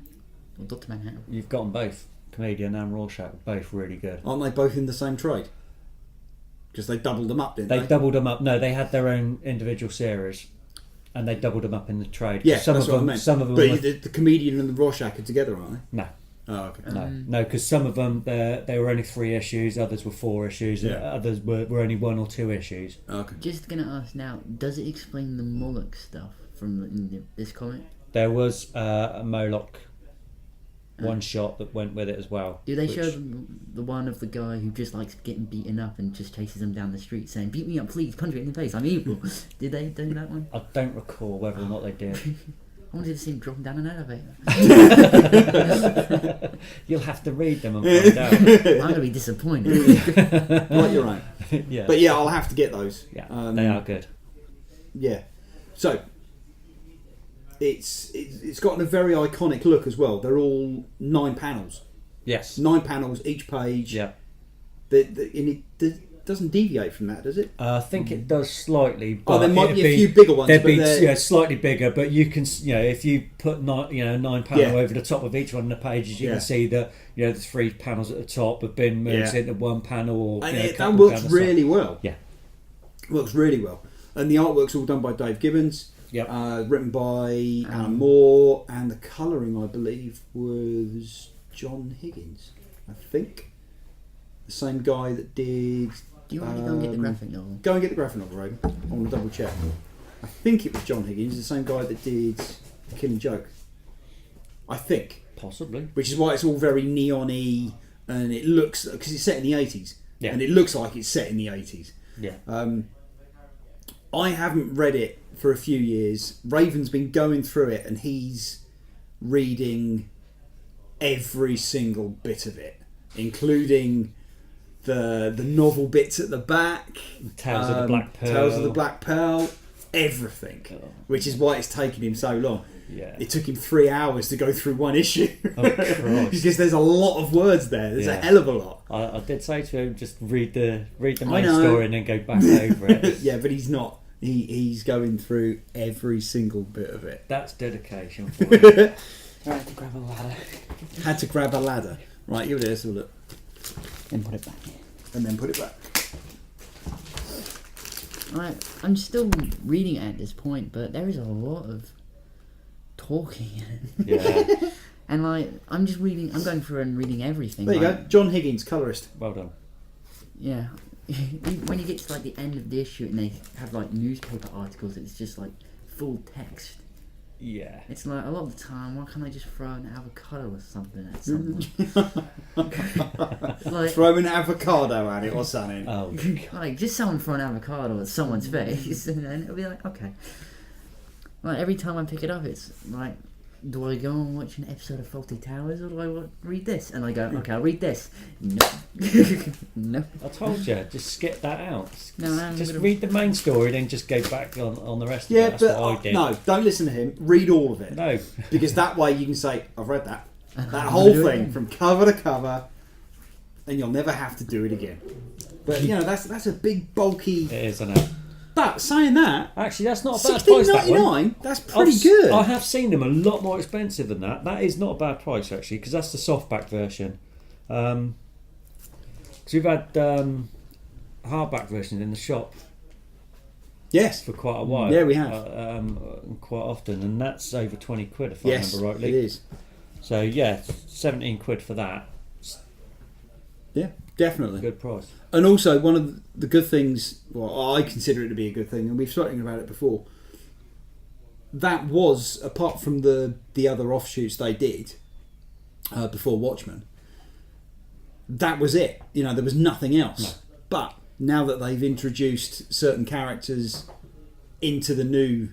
or Dr. Manhattan? You've got them both. Comedian and Rorschach, both really good. Aren't they both in the same trade? Because they doubled them up, didn't they? They doubled them up. No, they had their own individual series, and they doubled them up in the trade. Yeah, some that's of what them, I meant. Some of them. But were, the Comedian and the Rorschach are together, aren't they? no, Oh, okay. no, because some of them they were only 3 issues, others were 4 issues, and Yeah. others were only 1 or 2 issues. Okay. Just gonna ask now, does it explain the Moloch stuff from this comic? There was a Moloch one shot that went with it as well. Do they show the one of the guy who just likes getting beaten up and just chases him down the street saying, "Beat me up, please, punch me in the face, I'm evil"? Did they do that one? I don't recall whether or not they did. I wanted to see him dropping down an elevator. You'll have to read them and find out. I'm gonna be disappointed. Right, you're right. Yeah, But yeah, I'll have to get those. yeah, they are good. Yeah. So it's gotten a very iconic look as well. They're all 9 panels. Yes. 9 panels each page. Yeah. And it doesn't deviate from that, does it? I think it does slightly. But Oh, there might it'd be a few bigger ones, There'd but be they're- slightly bigger, but you can if you put 9 panel Yeah. over the top of each one of the pages, you Yeah. can see that the 3 panels at the top have been moved Yeah. into 1 panel. Or, And a that couple works down the side. really well. Yeah. Works really well. And the artwork's all done by Dave Gibbons. Yep. Written by Alan Moore, and the colouring, I believe, was John Higgins. I think the same guy that did. Do you want to go and get the graphic novel? Go and get the graphic novel, Raven. I want to double check. I think it was John Higgins, the same guy that did Killing Joke. I think, Possibly. which is why it's all very neon-y, and it looks because it's set in the 80s, Yeah. and it looks like it's set in the 80s. Yeah. I haven't read it for a few years. Raven's been going through it, and he's reading every single bit of it, including the novel bits at the back, Tales of the Black Pearl. Tales of the Black Pearl, everything. Oh. Which is why it's taken him so long. Yeah. It took him 3 hours to go through one issue. Oh, Christ. Because there's a lot of words there. There's a Yeah. hell of a lot. I did say to him, just read the I main know. story and then go back over it. Yeah, but he's not. He's going through every single bit of it. That's dedication for you. Right, to grab a ladder Had to grab a ladder. Right, give it this. Look. and put it back. And then put it back. Right, I'm still reading it at this point, but there is a lot of talking in it. Yeah. And I'm just reading, I'm going through and reading everything. There you go. John Higgins, colorist. Well done. Yeah. When you get to the end of the issue and they have newspaper articles, it's just full text. Yeah. It's a lot of the time, why can't I just throw an avocado or something at someone? Throw an avocado at it or something. Oh. Just someone throw an avocado at someone's face, and then it'll be okay. Every time I pick it up, it's do I go and watch an episode of Fawlty Towers, or do I read this? And I go, okay, I'll read this. No. No. I told you, just skip that out. No, I'm just gonna- read the main story, then just go back on the rest of Yeah, it. That's but what I did. no, don't listen to him. Read all of it. No. Because that way you can say, I've read that. That I'll whole do it thing again. from cover to cover, and you'll never have to do it again. But, that's a big, bulky... It is, I know. But, saying that, Actually, that's not a bad price, that one. $16.99, that's pretty good. I have seen them a lot more expensive than that. That is not a bad price, actually, because that's the softback version. Because we've had hardback versions in the shop Yes. for quite a while. Yeah, we have. Quite often, and that's over 20 quid if I Yes, remember rightly. it is. So yeah, 17 quid for that. Yeah, definitely. Good price. And also, one of the good things, well, I consider it to be a good thing, and we've spoken about it before, that was, apart from the other offshoots they did before Watchmen, that was it. There was nothing else. No. But now that they've introduced certain characters into the new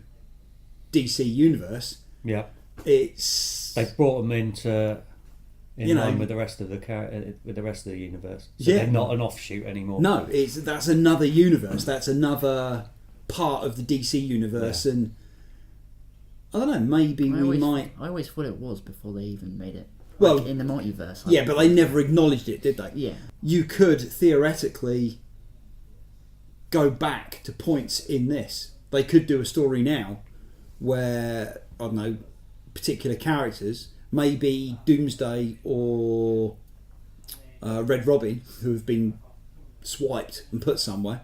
DC universe, Yeah, it's... they've brought them into You know- line with the rest of the universe. So Yeah. they're not an offshoot anymore. No, that's another universe. That's another part of the DC universe, and I don't know. Maybe we might. I always thought it was before they even made it. Well, in the multiverse. yeah, but they never acknowledged it, did they? Yeah. You could theoretically go back to points in this. They could do a story now where, I don't know, particular characters, maybe Doomsday or Red Robin, who have been swiped and put somewhere,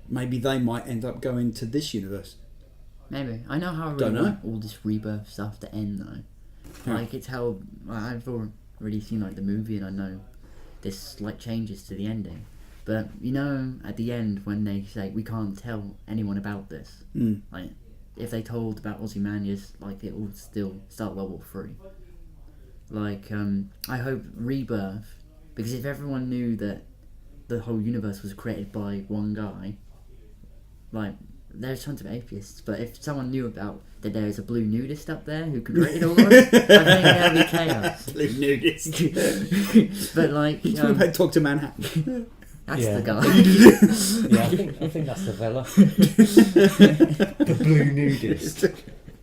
maybe they might end up going to this universe. Maybe. I know how I really want all this rebirth stuff to end though. Yeah. Like it's how I've already seen like the movie and I know there's slight changes to the ending. But you know at the end when they say we can't tell anyone about this, like if they told about Ozymandias, like it will still start World War 3. Like I hope rebirth, because if everyone knew that the whole universe was created by one guy, like there's tons of atheists, but if someone knew about that there is a blue nudist up there who created all of us, I think there'd be chaos. Blue nudist. But like You talk about Dr. Manhattan. that's the guy. I think that's the fella. The blue nudist.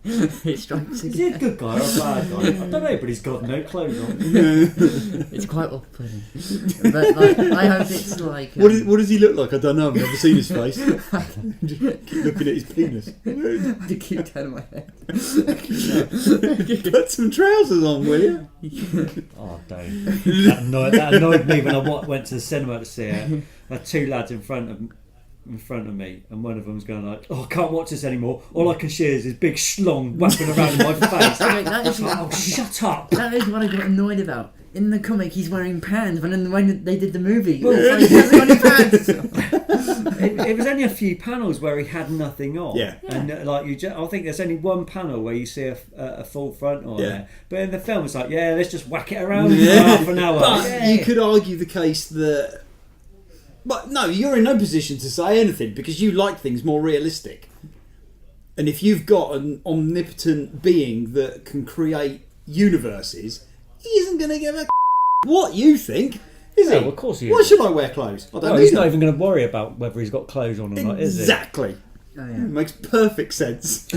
It strikes Is he a again. good guy or a bad guy? I don't know, but he's got no clothes on. It's quite off-putting. But like, I hope it's like. What does he look like? I don't know. I've never seen his face. Just keep looking at his penis. I keep turning my head. Put some trousers on, will you? Oh, don't. That annoyed me when I went to the cinema to see it. I had two lads in front of me, and one of them's going like, "Oh, I can't watch this anymore. All I can see is this big schlong whapping around in my face." Okay, that is Oh, shut up! That is what I got annoyed about. In the comic, he's wearing pants, but when they did the movie, it's like, he hasn't got any pants. It was only a few panels where he had nothing on. Yeah. And like I think there's only one panel where you see a full front on there. But in the film, it's like, let's just whack it around for half an hour. But you could argue the case that. But no, you're in no position to say anything because you like things more realistic. And if you've got an omnipotent being that can create universes, he isn't going to give a what you think, is he? Well, of course he Why is. should I wear clothes? I don't He's need not them. even going to worry about whether he's got clothes on or not, is he? Exactly. Oh, yeah. Makes perfect sense.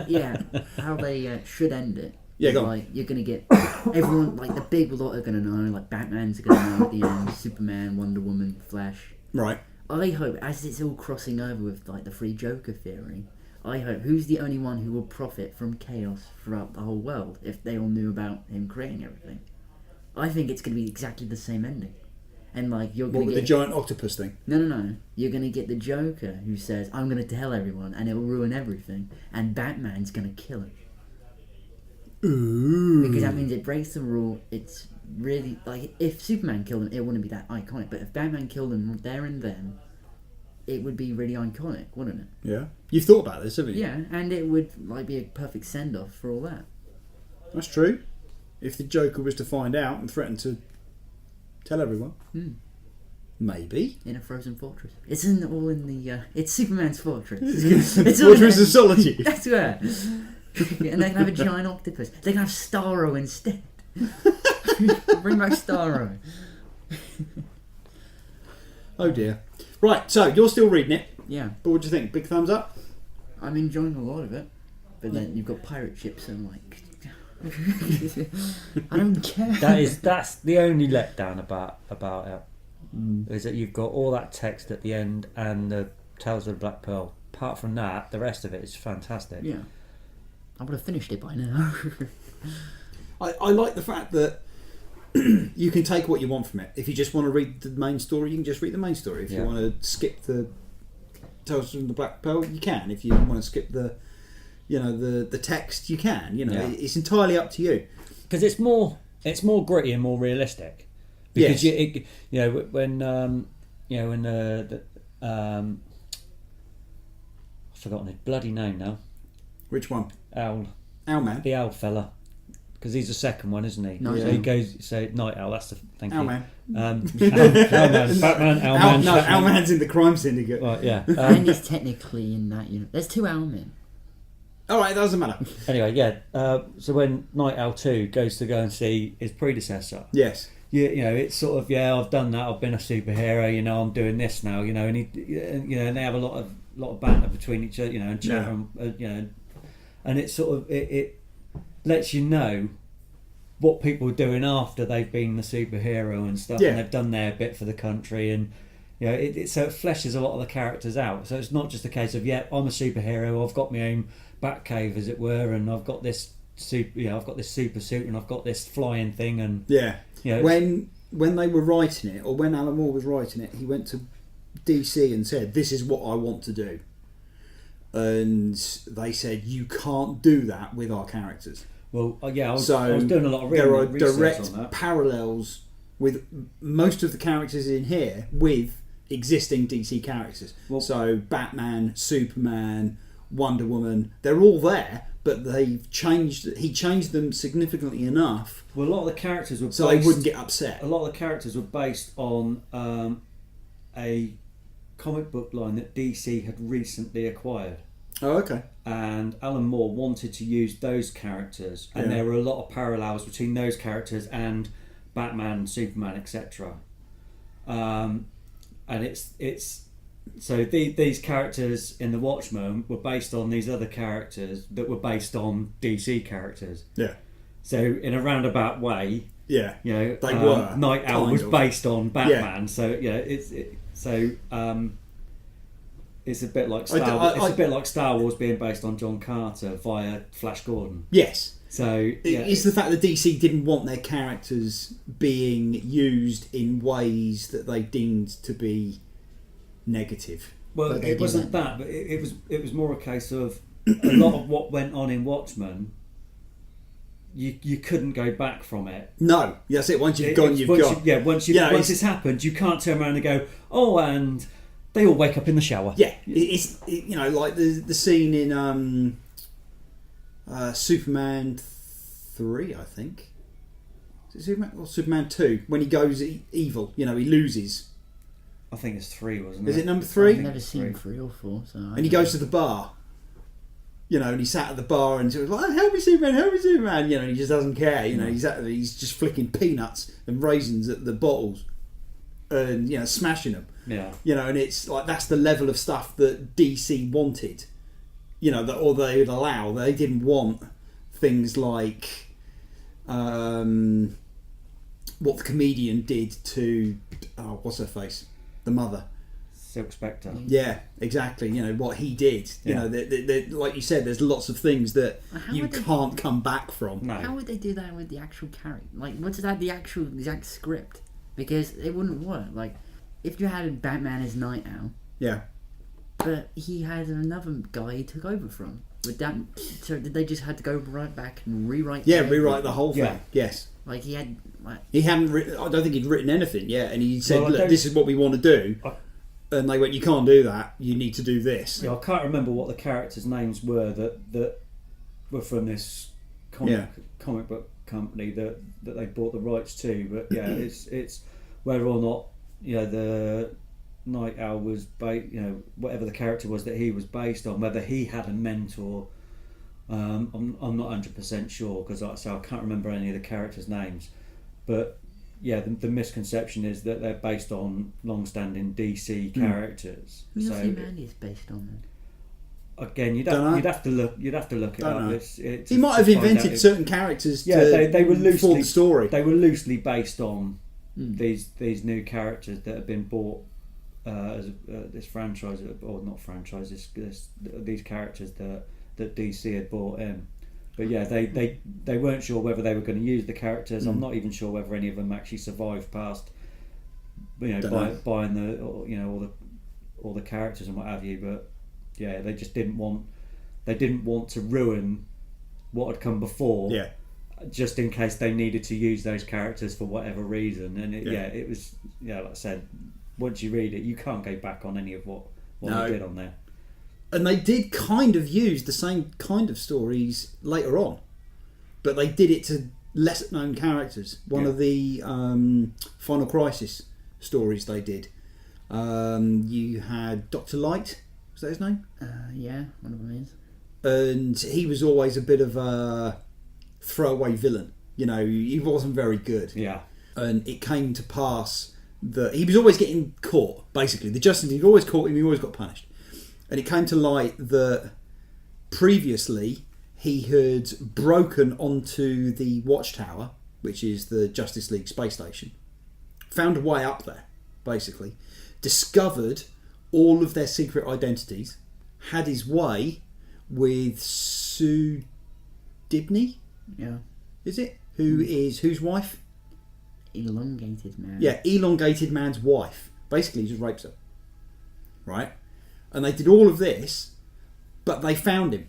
Yeah, how they should end it. Yeah, is go on. like you're gonna get everyone, like the big lot are gonna know, like Batman's gonna know at the end, Superman, Wonder Woman, Flash. Right. I hope, as it's all crossing over with like the free Joker theory, I hope who's the only one who will profit from chaos throughout the whole world if they all knew about him creating everything. I think it's gonna be exactly the same ending. And like you're gonna What with get the giant octopus thing? No. You're gonna get the Joker who says, "I'm gonna tell everyone," and it'll ruin everything. And Batman's gonna kill him Ooh. because that means it breaks the rule. It's really like if Superman killed him, it wouldn't be that iconic. But if Batman killed him there and then, it would be really iconic, wouldn't it? Yeah. You've thought about this, haven't you? Yeah, and it would like be a perfect send off for all that. That's true. If the Joker was to find out and threaten to tell everyone, maybe. In a frozen fortress. It's all in the. It's Superman's fortress. It's all Fortress of Solitude. That's where. And they can have a giant octopus. They can have Starro instead. Bring back Starro. Oh dear. Right, so you're still reading it, Yeah, but what do you think? Big thumbs up? I'm enjoying a lot of it. But then you've got pirate ships and like. I don't care. That's the only letdown about it. Is that you've got all that text at the end and the Tales of the Black Pearl. Apart from that, the rest of it is fantastic. Yeah. I would have finished it by now. I like the fact that you can take what you want from it. If you just want to read the main story, you can just read the main story. If you want to skip the Tales of the Black Pearl, you can. If you want to skip the text, you can. It's entirely up to you. Because it's more gritty and more realistic. Because when I've forgotten his bloody name now. Which one? Owlman. The owl fella. Because he's the second one, isn't he? Night So Owl. he goes. So Night Owl. That's the thank you. Owlman. Owlman. Batman. Owlman. Owlman's in the crime syndicate. Right, yeah. And he's technically in that universe. There's two Owlmen. All right, that doesn't matter. Anyway, yeah. So when Night Owl 2 goes to go and see his predecessor, Yes. it's sort of I've done that. I've been a superhero. I'm doing this now. And and they have a lot of banter between each other. And chatter, and it's sort of it lets you know what people are doing after they've been the superhero and stuff, Yeah. and they've done their bit for the country, and so it fleshes a lot of the characters out. So it's not just a case of I'm a superhero, I've got my own Batcave, as it were, and I've got this I've got this super suit, and I've got this flying thing, and when they were writing it, or when Alan Moore was writing it, he went to DC and said, "This is what I want to do," and they said, "You can't do that with our characters." Well, I was doing a lot of there are research direct on that. parallels with most of the characters in here with existing DC characters. So Batman, Superman, Wonder Woman, they're all there, but he changed them significantly enough. Well, a lot of the characters were so they wouldn't get upset. A lot of the characters were based on a comic book line that DC had recently acquired. Oh, okay. And Alan Moore wanted to use those characters, and there were a lot of parallels between those characters and Batman, Superman, etc. And it's so these characters in the Watchmen were based on these other characters that were based on DC characters. Yeah. So in a roundabout way, they were. Night Owl was based on Batman. Yeah. It's a bit like Star bit like Star Wars being based on John Carter via Flash Gordon. Yes. So it's the fact that DC didn't want their characters being used in ways that they deemed to be negative. Well, it wasn't that, but it was more a case of a lot of what went on in Watchmen. You couldn't go back from it. No, that's it. Once you've gone, you've gone. Once it's happened, you can't turn around and go, oh, and they all wake up in the shower. Yeah, it's like the scene in Superman 3, I think. Is it Superman or Superman 2? When he goes evil, he loses. I think it's 3, wasn't it? Is it number 3? I've never seen 3 or 4. And he goes to the bar. And he sat at the bar and he was like, "Help me, Superman! Help me, Superman!" And he just doesn't care. He's just flicking peanuts and raisins at the bottles, and smashing them. Yeah. And it's like that's the level of stuff that DC wanted. Or they would allow. They didn't want things like what the comedian did to what's her face, the mother. Silk Spectre. Yeah, exactly. What he did. Like you said, there's lots of things that you can't come back from. No. How would they do that with the actual character? Like, what's that? The actual exact script? Because it wouldn't work. Like, if you had Batman as Night Owl. Yeah. But he had another guy he took over from. With that, so did they just had to go right back and rewrite? Yeah, rewrite the whole thing. Yeah. Yes. Like he had. He hadn't. I don't think he'd written anything yet, and he said, Well, "Look, this is what we want to do." And they went, "You can't do that. You need to do this." Yeah, I can't remember what the characters' names were that were from this comic book company that they bought the rights to. But it's whether or not the Night Owl was whatever the character was that he was based on, whether he had a mentor. I'm not 100% sure because, like I say, I can't remember any of the characters' names. But the misconception is that they're based on long-standing DC characters. Who so Ozymandias based on then? Again, you'd have to look it up. He might have invented certain characters. They were loosely for the story. They were loosely based on these new characters that have been bought as this franchise, or not franchise. These characters that DC had bought in. But they weren't sure whether they were going to use the characters. I'm not even sure whether any of them actually survived past buying the all the characters and what have you. But they just didn't want to ruin what had come before. Yeah. Just in case they needed to use those characters for whatever reason. And it was like I said, once you read it, you can't go back on any of what they did on there. And they did kind of use the same kind of stories later on, but they did it to lesser known characters. One of the Final Crisis stories they did. You had Dr. Light, was that his name? Yeah, one of them is. And he was always a bit of a throwaway villain. He wasn't very good. Yeah. And it came to pass that he was always getting caught, basically. The Justice League always caught him, he always got punished. And it came to light that previously he had broken onto the watchtower which is the Justice League space station. Found a way up there, basically. Discovered all of their secret identities. Had his way with Sue Dibney. Yeah. Is it? Whose wife? Elongated man. Yeah, elongated man's wife. Basically, he just rapes her. Right? And they did all of this, but they found him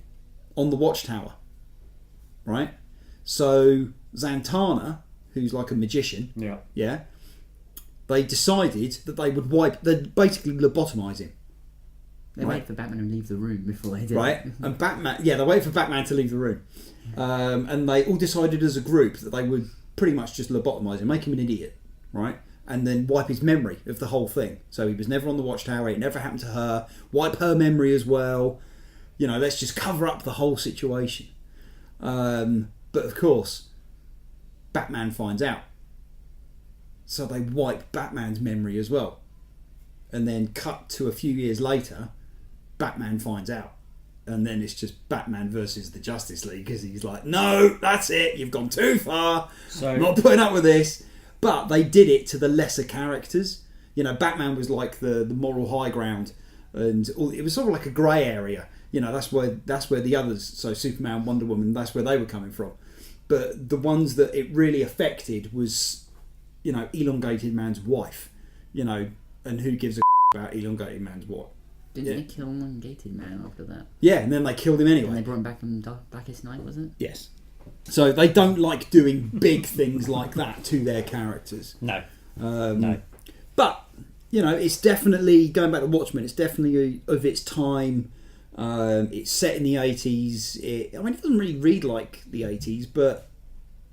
on the Watchtower. Right? So Zatanna, who's like a magician, yeah, they decided that they'd basically lobotomise him. They wait for Batman to leave the room before they do right? it. And Batman, yeah, they wait for Batman to leave the room. And they all decided as a group that they would pretty much just lobotomise him, make him an idiot, right? And then wipe his memory of the whole thing. So he was never on the Watchtower, it never happened to her, wipe her memory as well. You know, let's just cover up the whole situation. But of course, Batman finds out. So they wipe Batman's memory as well. And then cut to a few years later, Batman finds out. And then it's just Batman versus the Justice League, because he's like, no, that's it, you've gone too far, I'm not putting up with this. But they did it to the lesser characters. You know, Batman was like the moral high ground, and it was sort of like a grey area. You know, that's where the others, so Superman, Wonder Woman, that's where they were coming from. But the ones that it really affected was, you know, elongated man's wife. You know, and who gives a about elongated man's wife? Didn't they kill Elongated Man after that? Yeah, and then they killed him anyway. And they brought him back in Blackest Night, was it? Yes. So they don't like doing big things like that to their characters. No. No. But, you know, it's definitely, going back to Watchmen, it's definitely of its time. It's set in the 80s. It doesn't really read like the 80s, but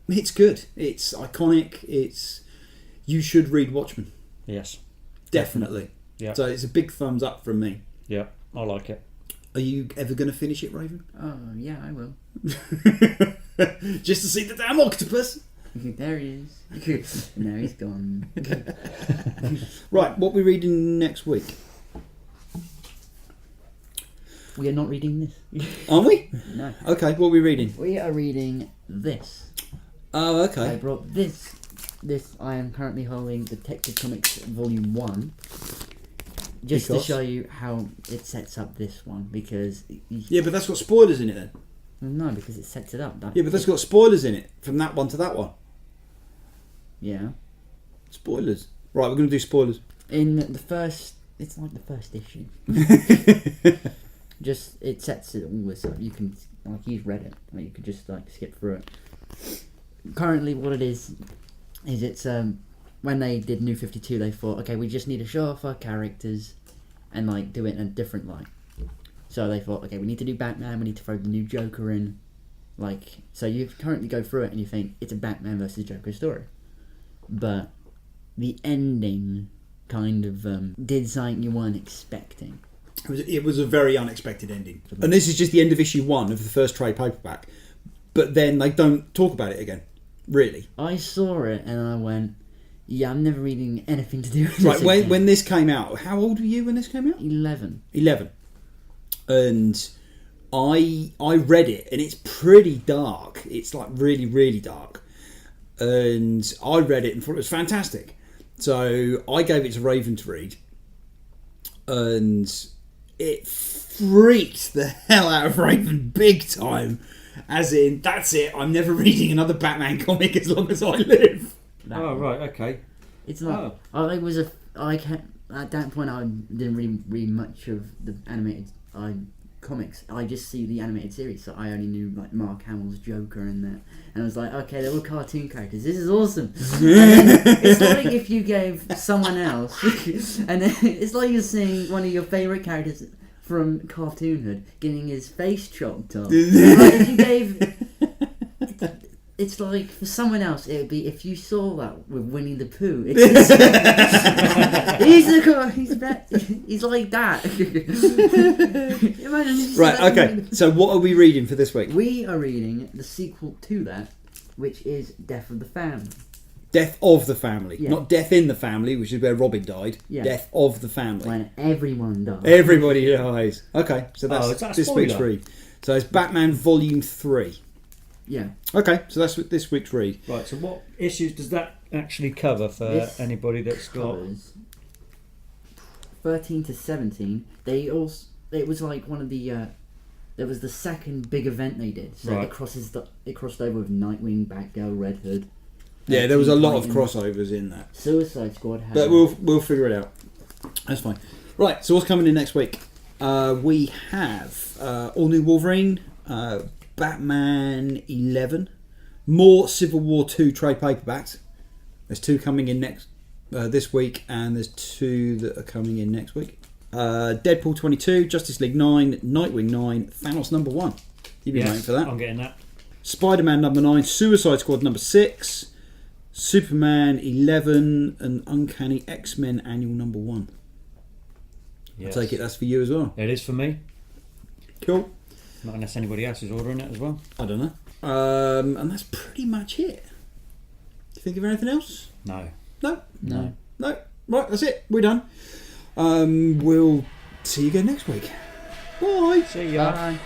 it's good. It's iconic. You should read Watchmen. Yes. Definitely. Yeah. So it's a big thumbs up from me. Yeah, I like it. Are you ever going to finish it, Raven? Oh, yeah, I will. Just to see the damn octopus? There he is. No, he's gone. Right, what are we reading next week? We are not reading this. Aren't we? No. Okay, what are we reading? We are reading this. Oh, okay. I brought this. I am currently holding Detective Comics Volume 1. Just to show you how it sets up this one, because... Yeah, but that's got spoilers in it then. No, because it sets it up. Yeah, but that's got spoilers in it, from that one to that one. Yeah. Spoilers. Right, we're going to do spoilers. In the first... It's like the first issue. Just, it sets it all this up. You can, like, you've read it. Like, you could just, like, skip through it. Currently, what it is it's... when they did New 52, they thought, okay, we just need to show off our characters and, like, do it in a different light. So they thought, okay, we need to do Batman, we need to throw the new Joker in. Like, so you currently go through it and you think it's a Batman versus Joker story. But the ending kind of did something you weren't expecting. It was a very unexpected ending. And this is just the end of issue 1 of the first trade paperback. But then they don't talk about it again, really. I saw it and I went... Yeah, I'm never reading anything to do with this. Right, again. when this came out, how old were you when this came out? 11. And I read it, and it's pretty dark. It's like really, really dark. And I read it and thought it was fantastic. So I gave it to Raven to read. And it freaked the hell out of Raven big time. At that's it, I'm never reading another Batman comic as long as I live. Right, okay. It's not. At that point, I didn't really read much of the animated comics. I just see the animated series, so I only knew like Mark Hamill's Joker and that. And I was like, okay, they're all cartoon characters. This is awesome. It's like if you gave someone else, and then it's like you're seeing one of your favourite characters from Cartoonhood getting his face chopped off. Like if you gave. It's like, for someone else, it would be, if you saw that with Winnie the Pooh, he's like that. Imagine right, okay, so what are we reading for this week? We are reading the sequel to that, which is Death of the Family. Death of the Family, yeah. Not Death in the Family, which is where Robin died. Yeah. Death of the Family. When everyone dies. Everybody dies. Okay, so that's is that a this week's spoiler? read. So it's Batman Volume 3. Yeah. Okay, so that's this week's read. Right. So what issues does that actually cover for This anybody that's got? covers 13 to 17. They also, it was like one of the there was the second big event they did. So Right. it crossed over with Nightwing, Batgirl, Red Hood. Yeah, there was a Teen lot of Titans. crossovers in that. Suicide Squad had. But we'll figure it out. That's fine. Right, so what's coming in next week? We have all new Wolverine, Batman 11, more Civil War 2 trade paperbacks. There's 2 coming in this week, and there's 2 that are coming in next week. Deadpool 22, Justice League 9, Nightwing 9, Thanos number 1. You've been waiting for that. I'm getting that. Spider-Man number 9, Suicide Squad number 6, Superman 11, and Uncanny X-Men annual number 1. Yes. I take it that's for you as well. It is for me. Cool. Not unless anybody else is ordering it as well. I don't know. And that's pretty much it. Do you think of anything else? No. No? No. No. Right, that's it. We're done. We'll see you again next week. Bye. See ya. Bye.